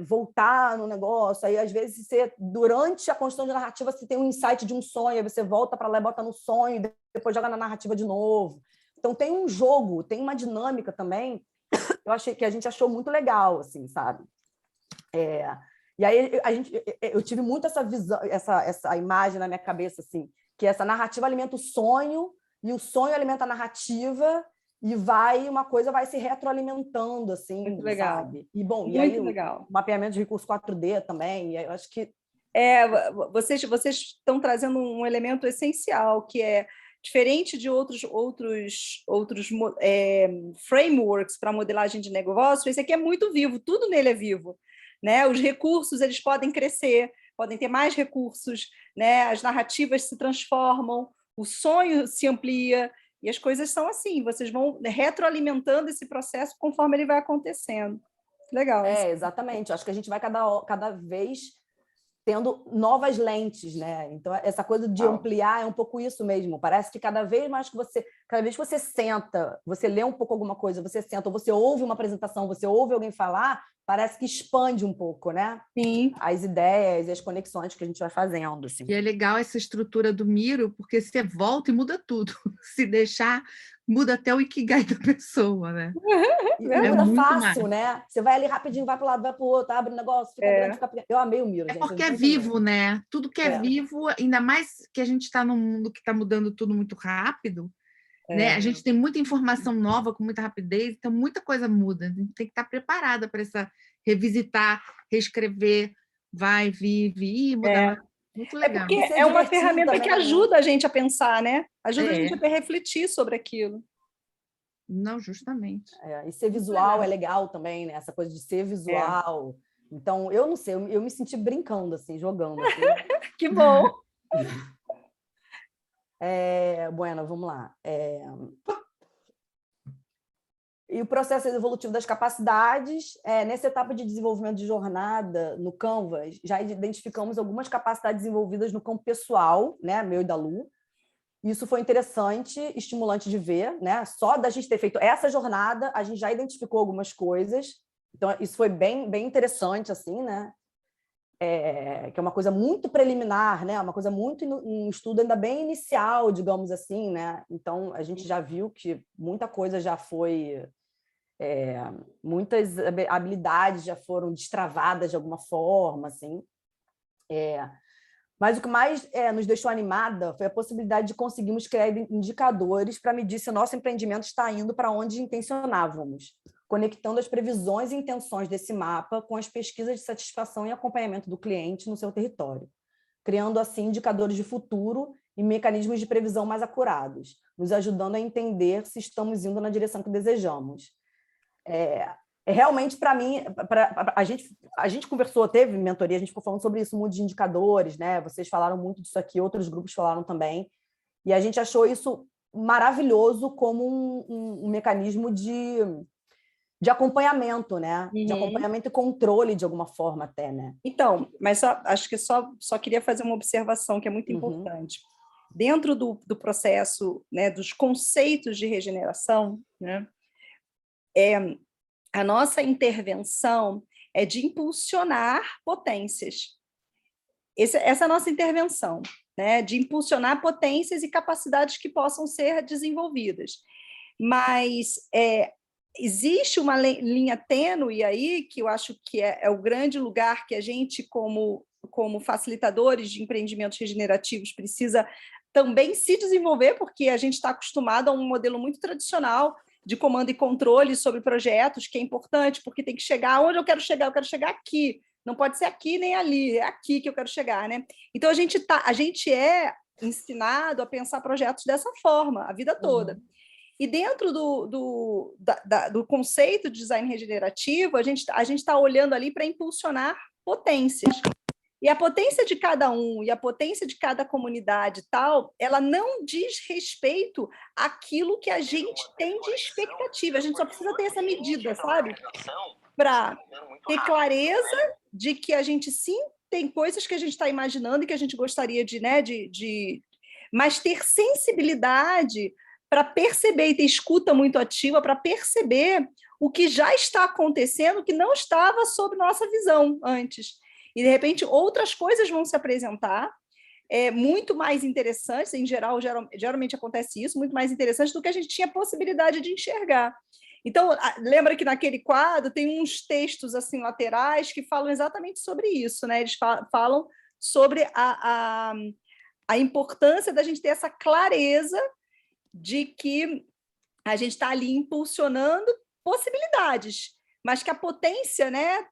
voltar no negócio, aí às vezes durante a construção de narrativa você tem um insight de um sonho, aí você volta para lá e bota no sonho, depois joga na narrativa de novo. Então tem um jogo, tem uma dinâmica também, que a gente achou muito legal, assim, sabe? E aí eu tive muito essa visão, essa imagem na minha cabeça, assim, que essa narrativa alimenta o sonho, e o sonho alimenta a narrativa, e uma coisa vai se retroalimentando, assim, muito legal. Sabe? E, bom, muito e aí legal. O mapeamento de recurso 4D também, e aí eu acho que... Vocês estão trazendo um elemento essencial, que é diferente de outros frameworks para modelagem de negócio, esse aqui é muito vivo, tudo nele é vivo. Né? Os recursos eles podem crescer, podem ter mais recursos, né? As narrativas se transformam, o sonho se amplia, e as coisas são assim, vocês vão retroalimentando esse processo conforme ele vai acontecendo. Legal. Exatamente. Acho que a gente vai cada vez tendo novas lentes, né? Então, essa coisa de ampliar é um pouco isso mesmo. Parece que cada vez que você senta, você lê um pouco alguma coisa, você senta, ou você ouve uma apresentação, você ouve alguém falar, parece que expande um pouco, né? Sim. As ideias e as conexões que a gente vai fazendo. Assim. E é legal essa estrutura do Miro, porque você volta e muda tudo. Se deixar, muda até o Ikigai da pessoa, né? E muda fácil, né? Você vai ali rapidinho, vai para o lado, vai para o outro, abre o negócio, fica grande, fica pequeno. Eu amei o Miro, gente. Porque é vivo, né? Tudo que é vivo, ainda mais que a gente está num mundo que está mudando tudo muito rápido, né? A gente tem muita informação nova com muita rapidez, então muita coisa muda. A gente tem que estar preparada para essa revisitar, reescrever, vai, vive, mudar. Muito legal. Porque é uma ferramenta que ajuda a gente a pensar, né? Ajuda a gente a refletir sobre aquilo. Não, justamente. E ser visual é legal também, né? Essa coisa de ser visual. Então, eu não sei, eu me senti brincando, assim, jogando. Assim. Que bom! Bueno, vamos lá. E o processo evolutivo das capacidades, nessa etapa de desenvolvimento de jornada no Canvas, já identificamos algumas capacidades desenvolvidas no campo pessoal, né, meu e da Lu. Isso foi interessante, estimulante de ver, né? Só da gente ter feito essa jornada, a gente já identificou algumas coisas. Então, isso foi bem, bem interessante, assim, né? Que é uma coisa muito preliminar, né? Uma coisa muito um estudo ainda bem inicial, digamos assim, né? Então, a gente já viu que muita coisa já foi... muitas habilidades já foram destravadas de alguma forma, assim. Mas o que mais nos deixou animada foi a possibilidade de conseguirmos criar indicadores para medir se o nosso empreendimento está indo para onde intencionávamos, conectando as previsões e intenções desse mapa com as pesquisas de satisfação e acompanhamento do cliente no seu território, criando assim indicadores de futuro e mecanismos de previsão mais acurados, nos ajudando a entender se estamos indo na direção que desejamos. Realmente, para mim, a gente conversou, teve mentoria, a gente ficou falando sobre isso, muito de indicadores, né? Vocês falaram muito disso aqui, outros grupos falaram também, e a gente achou isso maravilhoso como um mecanismo de acompanhamento, né? De acompanhamento e controle, de alguma forma até, né? Então, mas acho que só queria fazer uma observação que é muito importante. Dentro do processo, né, dos conceitos de regeneração, né, a nossa intervenção é de impulsionar potências. Essa é a nossa intervenção, né? De impulsionar potências e capacidades que possam ser desenvolvidas. Mas existe uma linha tênue aí, que eu acho que é o grande lugar que a gente, como facilitadores de empreendimentos regenerativos, precisa também se desenvolver, porque a gente está acostumado a um modelo muito tradicional de comando e controle sobre projetos, que é importante, porque tem que chegar onde eu quero chegar aqui, não pode ser aqui nem ali, é aqui que eu quero chegar, né? Então, a gente é ensinado a pensar projetos dessa forma, a vida toda. E dentro do conceito de design regenerativo, a gente está olhando ali para impulsionar potências. E a potência de cada um e a potência de cada comunidade tal, ela não diz respeito àquilo que a gente tem de expectativa. A gente só precisa ter essa medida, sabe? Para ter clareza de que a gente, sim, tem coisas que a gente está imaginando e que a gente gostaria mas ter sensibilidade para perceber e ter escuta muito ativa para perceber o que já está acontecendo, que não estava sob nossa visão antes. E, de repente, outras coisas vão se apresentar, muito mais interessantes, em geral, geralmente acontece isso, muito mais interessantes do que a gente tinha possibilidade de enxergar. Então, lembra que naquele quadro tem uns textos assim laterais que falam exatamente sobre isso, né? Eles falam sobre a importância da gente ter essa clareza de que a gente está ali impulsionando possibilidades, mas que a potência, né,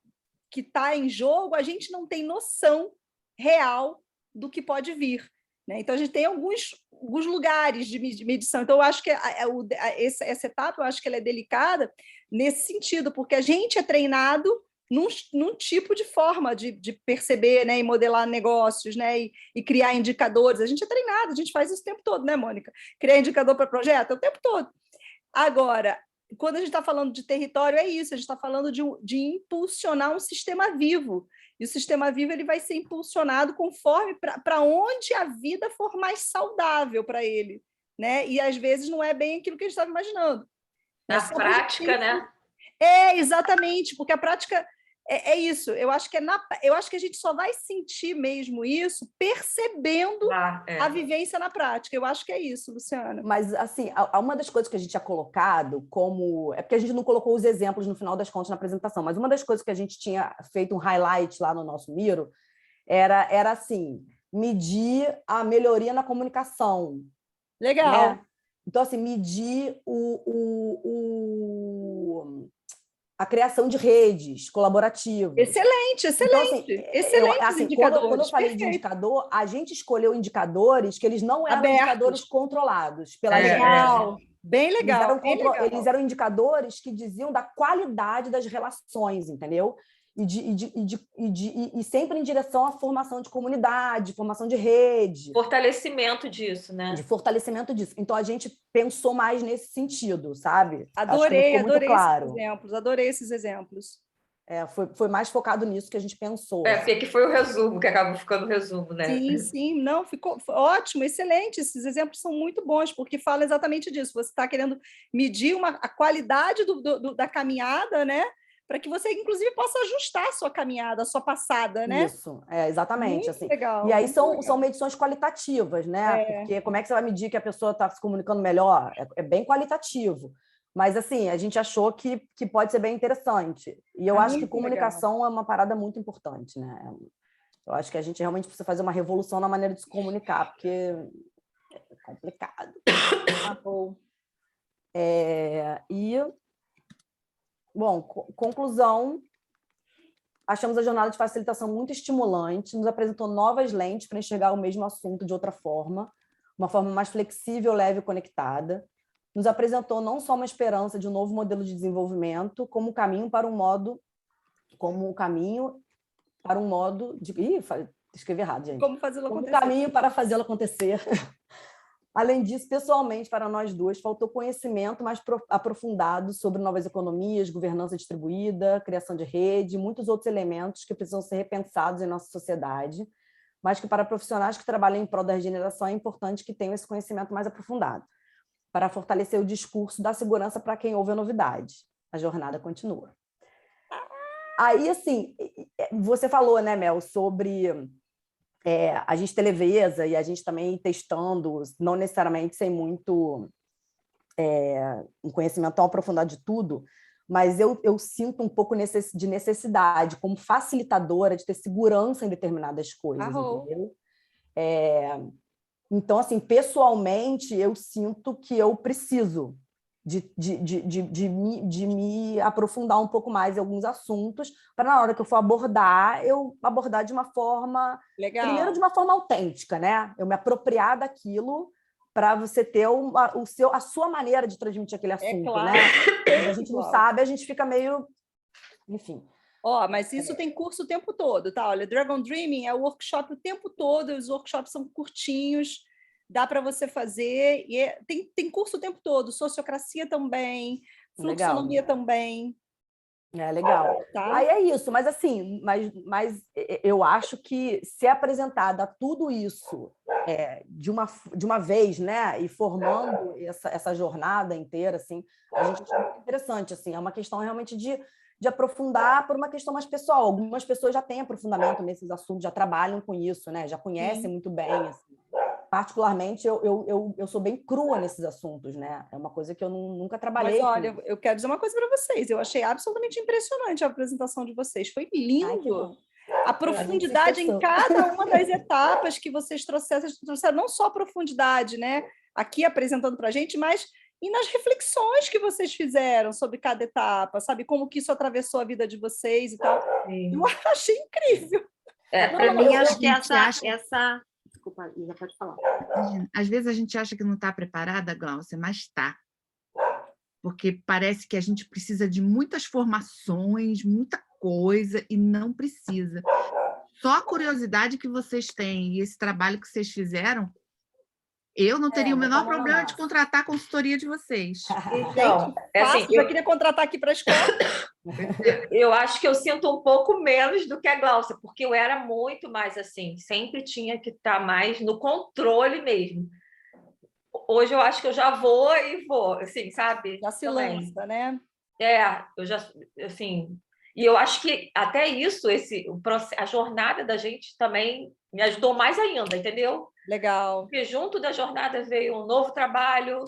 que está em jogo, a gente não tem noção real do que pode vir, né? Então, a gente tem alguns lugares de medição. Então, eu acho que essa etapa, eu acho que ela é delicada nesse sentido, porque a gente é treinado num tipo de forma de perceber, né, e modelar negócios, né, e criar indicadores. A gente é treinado, a gente faz isso o tempo todo, né, Mônica? Criar indicador para projeto o tempo todo. Agora, quando a gente está falando de território, é isso, a gente está falando de impulsionar um sistema vivo. E o sistema vivo ele vai ser impulsionado conforme para onde a vida for mais saudável para ele, né? E às vezes não é bem aquilo que a gente estava imaginando. Na prática, né? Exatamente, porque a prática é isso. Eu acho que eu acho que a gente só vai sentir mesmo isso percebendo a vivência na prática. Eu acho que é isso, Luciana. Mas, assim, uma das coisas que a gente tinha colocado como... É porque a gente não colocou os exemplos no final das contas na apresentação, mas uma das coisas que a gente tinha feito um highlight lá no nosso Miro era assim, medir a melhoria na comunicação. Legal. Né? Então, assim, medir a criação de redes colaborativas. Excelente. Então, assim, quando eu falei de indicador, a gente escolheu indicadores que eles não eram indicadores controlados pela gente. Bem legal. Eles eram indicadores que diziam da qualidade das relações, entendeu? E sempre em direção à formação de comunidade, formação de rede. Fortalecimento disso, né? De fortalecimento disso. Então, a gente pensou mais nesse sentido, sabe? Adorei esses exemplos. Foi mais focado nisso que a gente pensou. Porque aqui foi o resumo, que acabou ficando o resumo, né? Sim. Não, ficou ótimo, excelente. Esses exemplos são muito bons, porque fala exatamente disso. Você está querendo medir a qualidade da caminhada, né? Para que você, inclusive, possa ajustar a sua caminhada, a sua passada, né? Isso, exatamente. Muito assim. legal. E aí são medições qualitativas, né? Porque como é que você vai medir que a pessoa está se comunicando melhor? É bem qualitativo. Mas, assim, a gente achou que pode ser bem interessante. E eu acho que comunicação é uma parada muito importante, né? Eu acho que a gente realmente precisa fazer uma revolução na maneira de se comunicar, porque é complicado. Bom, conclusão, achamos a jornada de facilitação muito estimulante, nos apresentou novas lentes para enxergar o mesmo assunto de outra forma, uma forma mais flexível, leve e conectada. Nos apresentou não só uma esperança de um novo modelo de desenvolvimento, como um caminho para um modo de... escrevi errado, gente. Como fazê-lo acontecer. Um caminho para fazê-lo acontecer. Além disso, pessoalmente, para nós duas, faltou conhecimento mais aprofundado sobre novas economias, governança distribuída, criação de rede, muitos outros elementos que precisam ser repensados em nossa sociedade, mas que para profissionais que trabalham em prol da regeneração é importante que tenham esse conhecimento mais aprofundado, para fortalecer o discurso da segurança para quem ouve a novidade. A jornada continua. Aí, assim, você falou, né, Mel, sobre... a gente ter leveza e a gente também testando, não necessariamente sem muito um conhecimento tão aprofundado de tudo, mas eu sinto um pouco de necessidade, como facilitadora, de ter segurança em determinadas coisas, entendeu? Então, assim, pessoalmente, eu sinto que eu preciso de me aprofundar um pouco mais em alguns assuntos, para na hora que eu for abordar, eu abordar de uma forma... Legal. Primeiro, de uma forma autêntica, né? Eu me apropriar daquilo para você ter a sua maneira de transmitir aquele assunto, claro. né? Quando a gente não sabe, a gente fica meio... Enfim. Mas isso tem curso o tempo todo, tá? Olha, Dragon Dreaming é workshop o tempo todo, os workshops são curtinhos, dá para você fazer, e tem curso o tempo todo, sociocracia também, fluxonomia também. Legal. Tá? Aí é isso, mas assim, mas eu acho que ser apresentada tudo isso de uma vez, né, e formando essa jornada inteira, assim, a gente acha muito interessante, assim, é uma questão realmente de aprofundar por uma questão mais pessoal. Algumas pessoas já têm aprofundamento nesses assuntos, já trabalham com isso, né, já conhecem muito bem, assim. Particularmente, eu sou bem crua nesses assuntos, né? É uma coisa que eu nunca trabalhei. Mas, olha, eu quero dizer uma coisa para vocês. Eu achei absolutamente impressionante a apresentação de vocês. Foi lindo. A profundidade em cada uma das etapas que vocês trouxeram não só a profundidade, né? Aqui apresentando para a gente, mas e nas reflexões que vocês fizeram sobre cada etapa, sabe? Como que isso atravessou a vida de vocês e tal. Sim. Eu achei incrível. Para mim, acho que essa... Desculpa, já pode falar. Às vezes a gente acha que não está preparada, Gláucia, mas está. Porque parece que a gente precisa de muitas formações, muita coisa, e não precisa. Só a curiosidade que vocês têm e esse trabalho que vocês fizeram, Eu não teria o menor botar a mão na problema de massa. contratar a consultoria de vocês. Não, é assim, Fácil, já queria contratar aqui para a escola. eu acho que eu sinto um pouco menos do que a Gláucia, porque eu era muito mais assim, sempre tinha que estar mais no controle mesmo. Hoje eu acho que eu já vou, assim, sabe? Já se Também. lança, né? Eu já, assim... E eu acho que até isso, a jornada da gente também me ajudou mais ainda, entendeu? Legal. Porque junto da jornada veio um novo trabalho,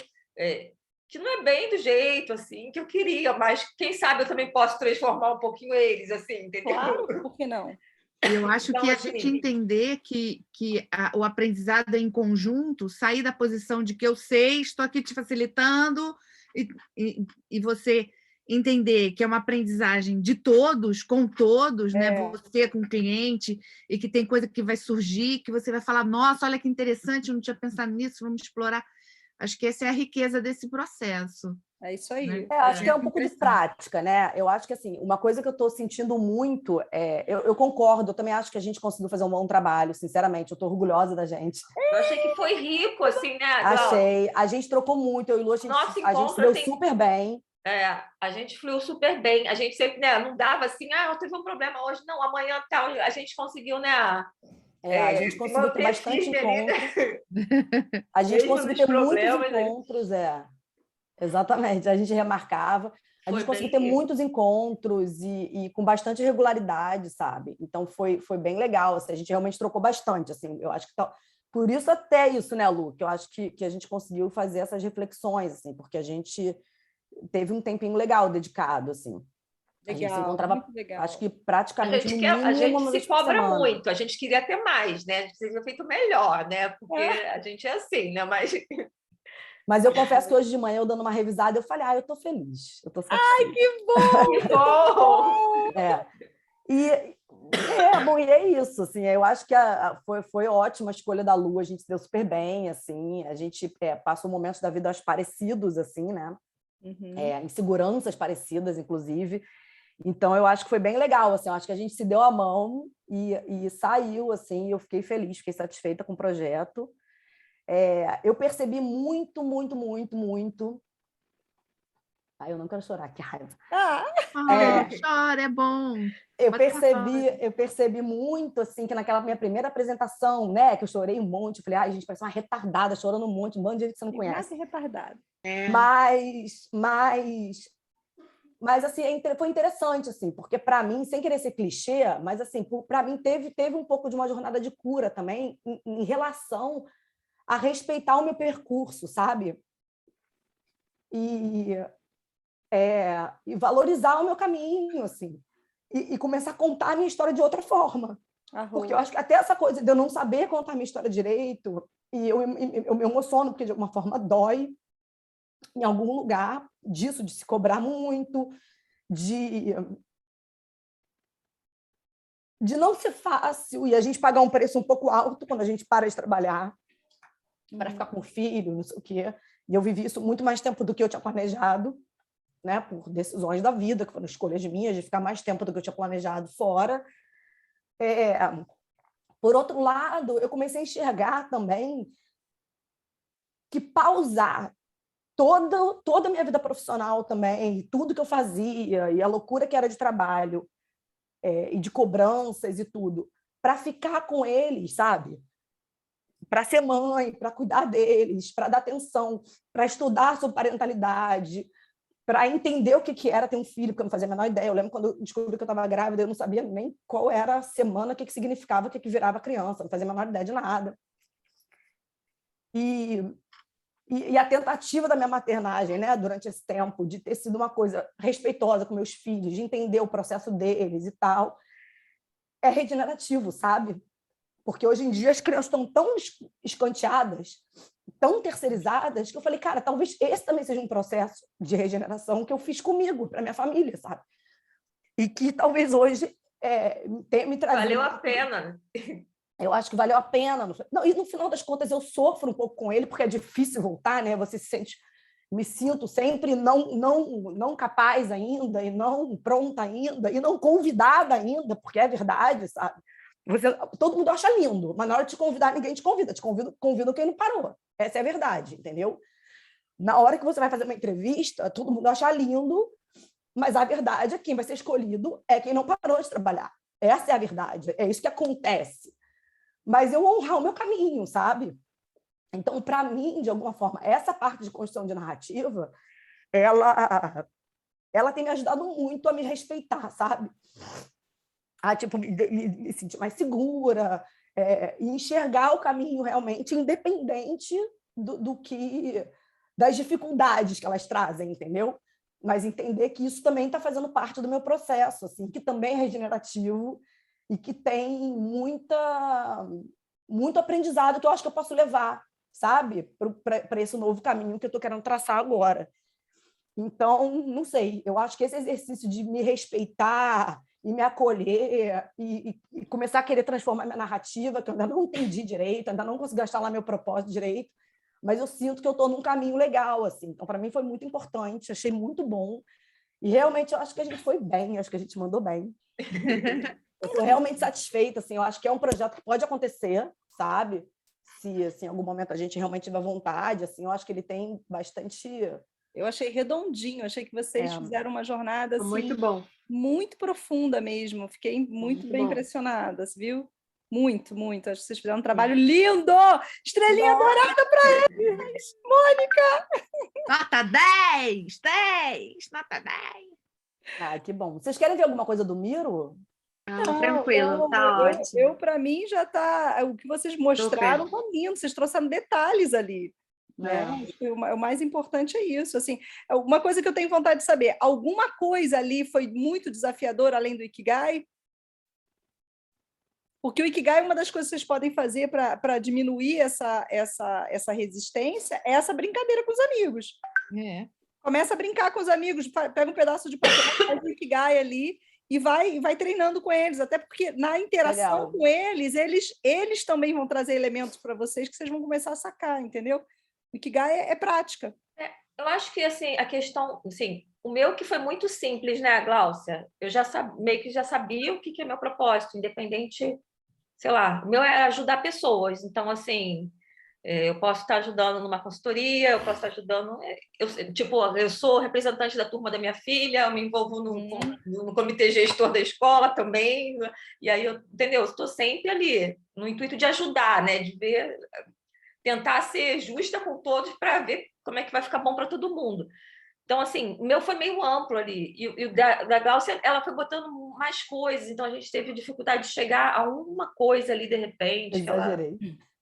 que não é bem do jeito assim que eu queria, mas quem sabe eu também posso transformar um pouquinho eles, assim, entendeu? Claro, por que não? Eu acho Então, que a assim, gente entender que o aprendizado é em conjunto, sair da posição de que eu sei, estou aqui te facilitando, e você entender que é uma aprendizagem de todos, com todos, né? Você com o cliente, e que tem coisa que vai surgir, que você vai falar, nossa, olha que interessante, eu não tinha pensado nisso, vamos explorar. Acho que essa é a riqueza desse processo. É isso aí. Né? Acho que é um pouco de prática, né? Eu acho que, assim, uma coisa que eu estou sentindo muito, eu concordo, eu também acho que a gente conseguiu fazer um bom trabalho, sinceramente, eu estou orgulhosa da gente. Eu achei que foi rico, assim, né, Glau? Achei. A gente trocou muito, eu e Lu, a gente se deu super bem. A gente fluiu super bem, a gente sempre, né, não dava assim, eu teve um problema hoje, não, amanhã tal, a gente conseguiu, né? A gente conseguiu ter bastante encontros. A gente conseguiu ter muitos encontros, Exatamente, a gente remarcava. A gente conseguiu ter muitos encontros e com bastante regularidade, sabe? Então, foi bem legal, assim, a gente realmente trocou bastante, assim, eu acho que... Por isso, até isso, né, Lu? Que eu acho que a gente conseguiu fazer essas reflexões, assim, porque a gente teve um tempinho legal dedicado, assim. A gente se encontrava, acho que praticamente no mínimo a gente uma vez se por cobra semana. muito, a gente queria ter mais, né? A gente teria feito melhor, né? Porque a gente é assim, né? Mas eu confesso que hoje de manhã, eu dando uma revisada, eu falei, eu tô feliz, eu tô satisfeita. Ai, que bom! Que bom! E é isso, assim, eu acho que foi ótima a escolha da Lu, a gente se deu super bem, assim, a gente passou momentos da vida, acho, parecidos, assim, né? Inseguranças parecidas, inclusive. Então, eu acho que foi bem legal, assim, eu acho que a gente se deu a mão e saiu, assim, eu fiquei feliz, fiquei satisfeita com o projeto. Eu percebi muito, muito, muito, muito... eu não quero chorar, que raiva. Chora, é bom. Eu percebi muito, assim, que naquela minha primeira apresentação, né, que eu chorei um monte, eu falei, gente, parece uma retardada, chorando um monte, um bando de gente que você não conhece. Retardada. Mas assim, foi interessante, assim, porque para mim, sem querer ser clichê, mas assim, para mim teve um pouco de uma jornada de cura também em relação a respeitar o meu percurso, sabe? E valorizar o meu caminho, assim, e começar a contar a minha história de outra forma. Porque eu acho que até essa coisa de eu não saber contar a minha história direito, e eu me emociono, porque de alguma forma dói em algum lugar disso, de se cobrar muito, de não ser fácil, e a gente pagar um preço um pouco alto quando a gente para de trabalhar para ficar com o filho, não sei o quê. E eu vivi isso muito mais tempo do que eu tinha planejado, né, por decisões da vida, que foram escolhas minhas, de ficar mais tempo do que eu tinha planejado fora. Por outro lado, eu comecei a enxergar também que pausar toda a minha vida profissional também, tudo que eu fazia, e a loucura que era de trabalho, e de cobranças e tudo, para ficar com eles, sabe? Para ser mãe, para cuidar deles, para dar atenção, para estudar sobre parentalidade, para entender o que era ter um filho, porque eu não fazia a menor ideia. Eu lembro quando eu descobri que eu estava grávida, eu não sabia nem qual era a semana, o que significava, o que virava criança, não fazia a menor ideia de nada. E a tentativa da minha maternagem, né, durante esse tempo, de ter sido uma coisa respeitosa com meus filhos, de entender o processo deles e tal, é regenerativo, sabe? Porque hoje em dia as crianças estão tão escanteadas, tão terceirizadas, que eu falei, cara, talvez esse também seja um processo de regeneração que eu fiz comigo, para minha família, sabe? E que talvez hoje tenha me trazido... Valeu a pena. Eu acho que valeu a pena. Não, e no final das contas eu sofro um pouco com ele, porque é difícil voltar, né? Você me sinto sempre não capaz ainda, e não pronta ainda, e não convidada ainda, porque é verdade, sabe? todo mundo acha lindo, mas na hora de te convidar, ninguém te convida. Convidam quem não parou. Essa é a verdade, entendeu? Na hora que você vai fazer uma entrevista, todo mundo acha lindo, mas a verdade é que quem vai ser escolhido é quem não parou de trabalhar. Essa é a verdade, é isso que acontece. Mas eu honrar o meu caminho, sabe? Então, para mim, de alguma forma, essa parte de construção de narrativa, ela tem me ajudado muito a me respeitar, sabe? A tipo, me sentir mais segura, e enxergar o caminho realmente independente das dificuldades que elas trazem, entendeu? Mas entender que isso também está fazendo parte do meu processo, assim, que também é regenerativo e que tem muito aprendizado que eu acho que eu posso levar, sabe? Para esse novo caminho que eu estou querendo traçar agora. Então, não sei, eu acho que esse exercício de me respeitar e me acolher e começar a querer transformar minha narrativa, que eu ainda não entendi direito, ainda não consegui achar lá meu propósito direito, mas eu sinto que eu estou num caminho legal, assim. Então, para mim foi muito importante, achei muito bom. E realmente eu acho que a gente foi bem, acho que a gente mandou bem. Eu estou realmente satisfeita, assim, eu acho que é um projeto que pode acontecer, sabe? Se assim, em algum momento a gente realmente tiver vontade, assim, eu acho que ele tem bastante... Eu achei redondinho, achei que vocês fizeram uma jornada assim, muito bom, muito profunda mesmo. Fiquei muito bem impressionada, viu? Muito, muito. Acho que vocês fizeram um trabalho lindo! Estrelinha dourada para eles! Mônica! Nota 10! 10! Nota 10! Ah, que bom. Vocês querem ver alguma coisa do Miro? Não, tranquilo, tá ótimo. Para mim, já está... O que vocês mostraram está lindo. Vocês trouxeram detalhes ali. Né? O mais importante é isso. Assim, uma coisa que eu tenho vontade de saber, alguma coisa ali foi muito desafiadora além do Ikigai? Porque o Ikigai, uma das coisas que vocês podem fazer para diminuir essa resistência é essa brincadeira com os amigos. Começa a brincar com os amigos, pega um pedaço de papel, faz o Ikigai ali e vai treinando com eles, até porque na interação com eles também vão trazer elementos para vocês que vocês vão começar a sacar, entendeu? O Ikigai é prática. Eu acho que assim, a questão, assim, o meu que foi muito simples, né, Gláucia? Eu meio que já sabia o que é meu propósito, independente, sei lá, o meu é ajudar pessoas. Então, assim, eu posso estar ajudando numa consultoria, eu posso estar ajudando... eu sou representante da turma da minha filha, eu me envolvo no comitê gestor da escola também, e aí, entendeu? Eu estou sempre ali, no intuito de ajudar, né, de ver... tentar ser justa com todos para ver como é que vai ficar bom para todo mundo. Então, assim, o meu foi meio amplo ali. E o da Gláucia, ela foi botando mais coisas, então a gente teve dificuldade de chegar a uma coisa ali, de repente. Exagerei.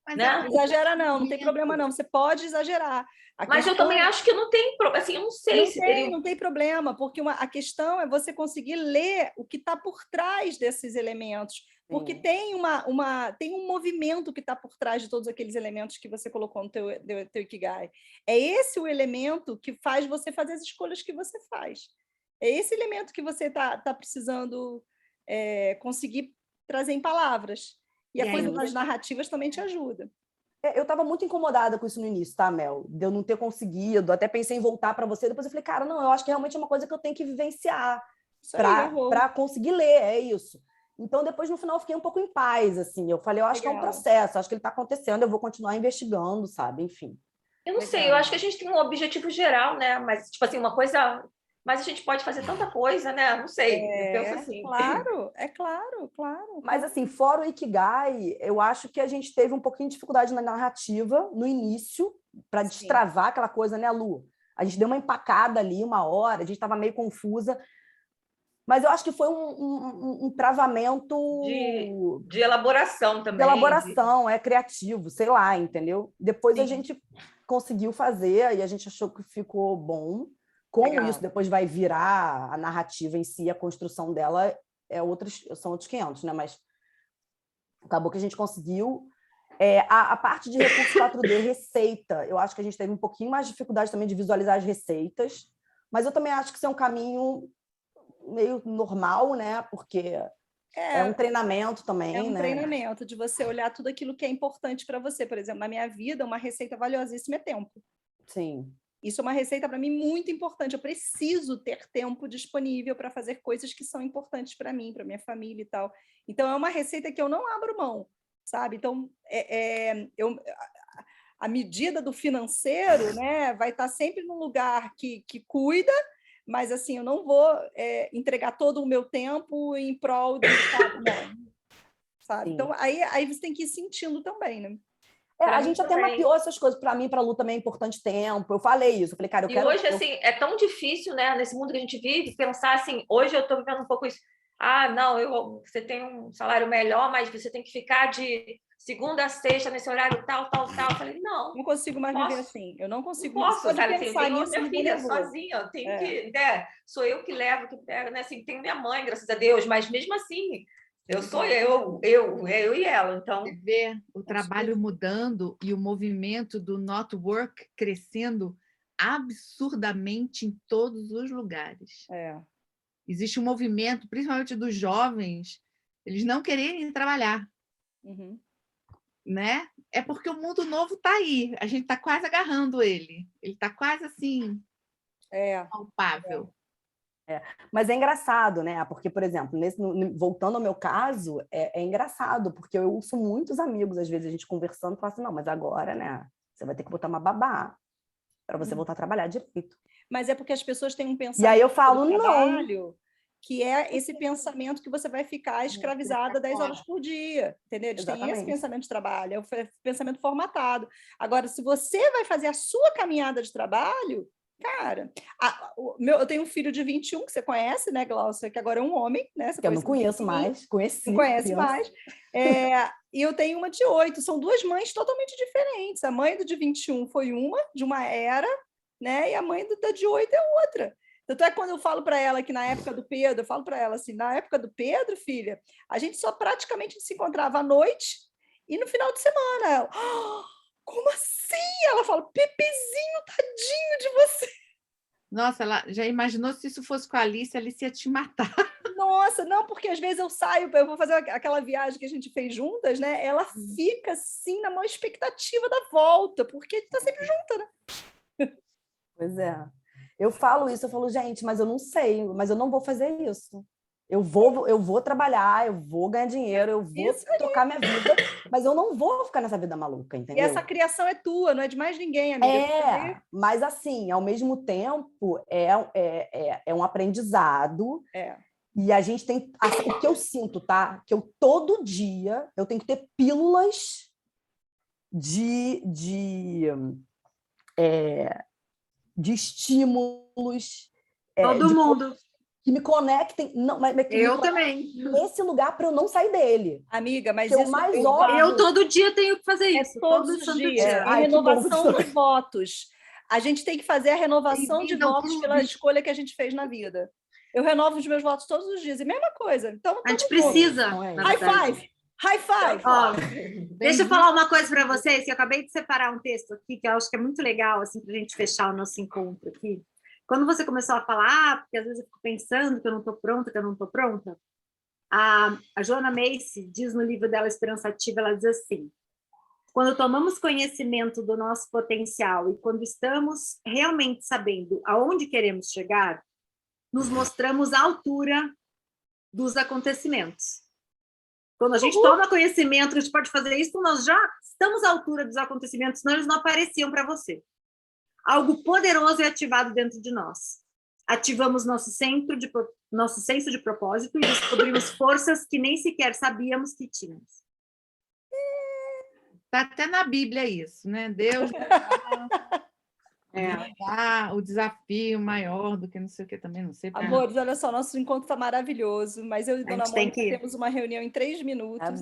Não exagera não tem problema não, você pode exagerar. Mas eu também acho que não tem problema, assim, eu não sei se teria... Não tem problema, porque a questão é você conseguir ler o que está por trás desses elementos, porque tem um movimento que está por trás de todos aqueles elementos que você colocou no teu Ikigai. É esse o elemento que faz você fazer as escolhas que você faz. É esse elemento que você está precisando conseguir trazer em palavras. E a coisa das narrativas também te ajuda. Eu estava muito incomodada com isso no início, tá, Mel? De eu não ter conseguido, até pensei em voltar para você, depois eu falei, cara, não, eu acho que realmente é uma coisa que eu tenho que vivenciar para conseguir ler, é isso. Então, depois, no final, eu fiquei um pouco em paz, assim. Eu falei, eu acho que é um processo, acho que ele está acontecendo, eu vou continuar investigando, sabe? Enfim. Eu não sei, eu acho que a gente tem um objetivo geral, né? Mas, tipo assim, uma coisa... Mas a gente pode fazer tanta coisa, né? Não sei, eu penso assim. Claro. Mas, assim, fora o Ikigai, eu acho que a gente teve um pouquinho de dificuldade na narrativa, no início, para destravar aquela coisa, né, Lu? A gente deu uma empacada ali, uma hora, a gente estava meio confusa. Mas eu acho que foi um travamento... De elaboração também. De elaboração, criativo, sei lá, entendeu? Depois a gente conseguiu fazer e a gente achou que ficou bom. Como isso depois vai virar a narrativa em si, a construção dela são outros 500, né? Mas acabou que a gente conseguiu. A parte de recurso 4D, receita, eu acho que a gente teve um pouquinho mais de dificuldade também de visualizar as receitas, mas eu também acho que isso é um caminho meio normal, né? Porque é um treinamento também, né? É um treinamento de você olhar tudo aquilo que é importante para você. Por exemplo, na minha vida, uma receita valiosíssima é tempo. Sim. Isso é uma receita para mim muito importante. Eu preciso ter tempo disponível para fazer coisas que são importantes para mim, para minha família e tal. Então, é uma receita que eu não abro mão, sabe? Então, a medida do financeiro, né, vai estar sempre num lugar que cuida, mas assim, eu não vou entregar todo o meu tempo em prol de, sabe? Então, aí você tem que ir sentindo também, né? A gente até mapeou essas coisas. Para mim, para a Lu também é importante tempo. Eu falei isso. Eu falei, cara, eu quero... E hoje, assim, é tão difícil, né, nesse mundo que a gente vive, pensar assim, hoje eu estou vivendo um pouco isso. Ah, não, você tem um salário melhor, mas você tem que ficar de segunda a sexta nesse horário tal, tal, tal. Eu falei, não. Não consigo mais viver assim. Eu não consigo. Não posso, pode sabe? pensar Assim, eu nisso, tenho minha filha sozinha, eu tenho que... Né, sou eu que levo, que pego, né? Assim, tenho minha mãe, graças a Deus, mas mesmo assim... Eu sou eu e ela, então... Você vê o trabalho mudando e o movimento do not work crescendo absurdamente em todos os lugares. Existe um movimento, principalmente dos jovens, eles não quererem trabalhar. Né? É porque o mundo novo está aí, a gente está quase agarrando ele. Ele está quase assim, palpável. Mas é engraçado, né? Porque, por exemplo, voltando ao meu caso, é engraçado, porque eu ouço muitos amigos, às vezes, a gente conversando, e fala assim, não, mas agora, né? Você vai ter que botar uma babá para você voltar a trabalhar direito. Mas é porque as pessoas têm um pensamento e aí eu falo, do trabalho, que é esse pensamento que você vai ficar escravizada 10 horas por dia, entendeu? Eles têm esse pensamento de trabalho, é o pensamento formatado. Agora, se você vai fazer a sua caminhada de trabalho, cara, eu tenho um filho de 21, que você conhece, né, Glaucia, que agora é um homem, né? Que eu não conheço mais, conheci. Não conhece mais. E eu tenho uma de 8, são duas mães totalmente diferentes. A mãe do de 21 foi de uma era, né? E a mãe da de 8 é outra. Tanto é que quando eu falo para ela que na época do Pedro, eu falo para ela assim, na época do Pedro, filha, a gente só praticamente se encontrava à noite e no final de semana. Ela, como assim? Ela fala, Pepezinho, tadinho de você. Nossa, ela já imaginou se isso fosse com a Alice ia te matar. Nossa, não, porque às vezes eu saio, eu vou fazer aquela viagem que a gente fez juntas, né? Ela fica assim na maior expectativa da volta, porque a gente está sempre junta, né? Pois é. Eu falo isso, eu falo, gente, mas eu não sei, mas eu não vou fazer isso. Eu vou trabalhar, eu vou ganhar dinheiro, eu vou tocar minha vida, mas eu não vou ficar nessa vida maluca, entendeu? E essa criação é tua, não é de mais ninguém, amiga. Mas assim, ao mesmo tempo, é um aprendizado. E a gente tem... O que eu sinto, tá? Que eu todo dia eu tenho que ter pílulas de estímulos. Todo mundo. Que me conectem. Não, mas eu também. Nesse lugar para eu não sair dele. Amiga, mas isso mais óbvio. Eu todo dia tenho que fazer isso. Todos os dias. A renovação de votos. A gente tem que fazer a renovação de votos pela escolha que a gente fez na vida. Eu renovo os meus votos todos os dias. E mesma coisa. Então, a gente precisa. High five! High five! Deixa eu falar uma coisa para vocês, que eu acabei de separar um texto aqui, que eu acho que é muito legal, assim, para a gente fechar o nosso encontro aqui. Quando você começou a falar, porque às vezes eu fico pensando que eu não estou pronta, a Joanna Macy diz no livro dela, Esperança Ativa, ela diz assim, quando tomamos conhecimento do nosso potencial e quando estamos realmente sabendo aonde queremos chegar, nos mostramos à altura dos acontecimentos. Quando a gente toma conhecimento que a gente pode fazer isso, nós já estamos à altura dos acontecimentos, senão eles não apareciam para você. Algo poderoso é ativado dentro de nós. Ativamos nosso senso de propósito e descobrimos forças que nem sequer sabíamos que tínhamos. Está até na Bíblia isso, né? Deus o desafio maior do que não sei o que também, não sei. Amores, olha só, nosso encontro está maravilhoso, mas eu e Dona Mônica temos uma reunião em 3 minutos.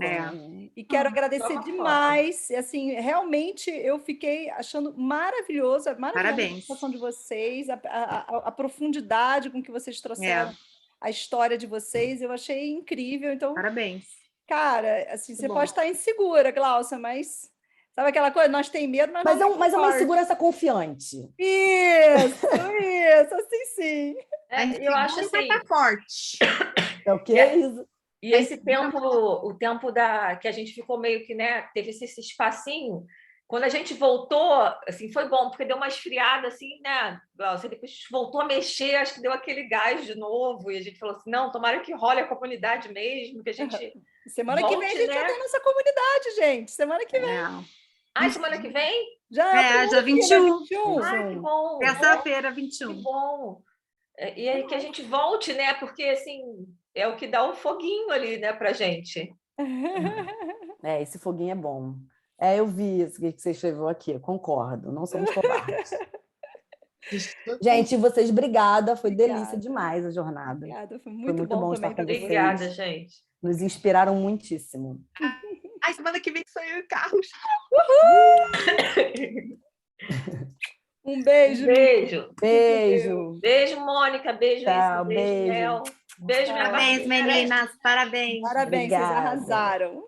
E quero agradecer demais. Assim, realmente eu fiquei achando maravilhoso a participação de vocês, a profundidade com que vocês trouxeram a história de vocês. Eu achei incrível. Então, parabéns. Cara, assim, você pode estar insegura, Glaucia, mas... Sabe aquela coisa? Nós tem medo, mas é uma insegurança confiante. Isso, assim sim. Eu acho assim... Tá forte. É o que é isso? E esse tempo, o tempo que a gente ficou meio que, né, teve esse espacinho, Quando a gente voltou, assim, foi bom, porque deu uma esfriada, assim, né, Glaucia? Depois a gente voltou a mexer, acho que deu aquele gás de novo, e a gente falou assim, não, tomara que role a comunidade mesmo, que a gente Semana volte, que vem a gente né? já tem nossa comunidade, gente. Semana que vem. Ah, semana que vem? Já é dia 21. 21. Ah, que bom. Terça-feira, Que 21. bom. E aí que a gente volte, né? Porque, assim, é o que dá um foguinho ali, né, pra gente. Esse foguinho é bom. Eu vi isso que você escreveu aqui, eu concordo, não somos covardes. Gente, vocês, obrigada, foi delícia demais a jornada. Obrigada, foi Foi muito bom estar com vocês. Obrigada, gente. Nos inspiraram muitíssimo. Ai, semana que vem sou eu e o Carlos. Um beijo. Beijo. Beijo. Beijo, Mônica. Beijo, Tchau, Beijo, beijo. Mel. Beijo, minha Parabéns, parceira. meninas. Parabéns. Parabéns, vocês Obrigada. arrasaram.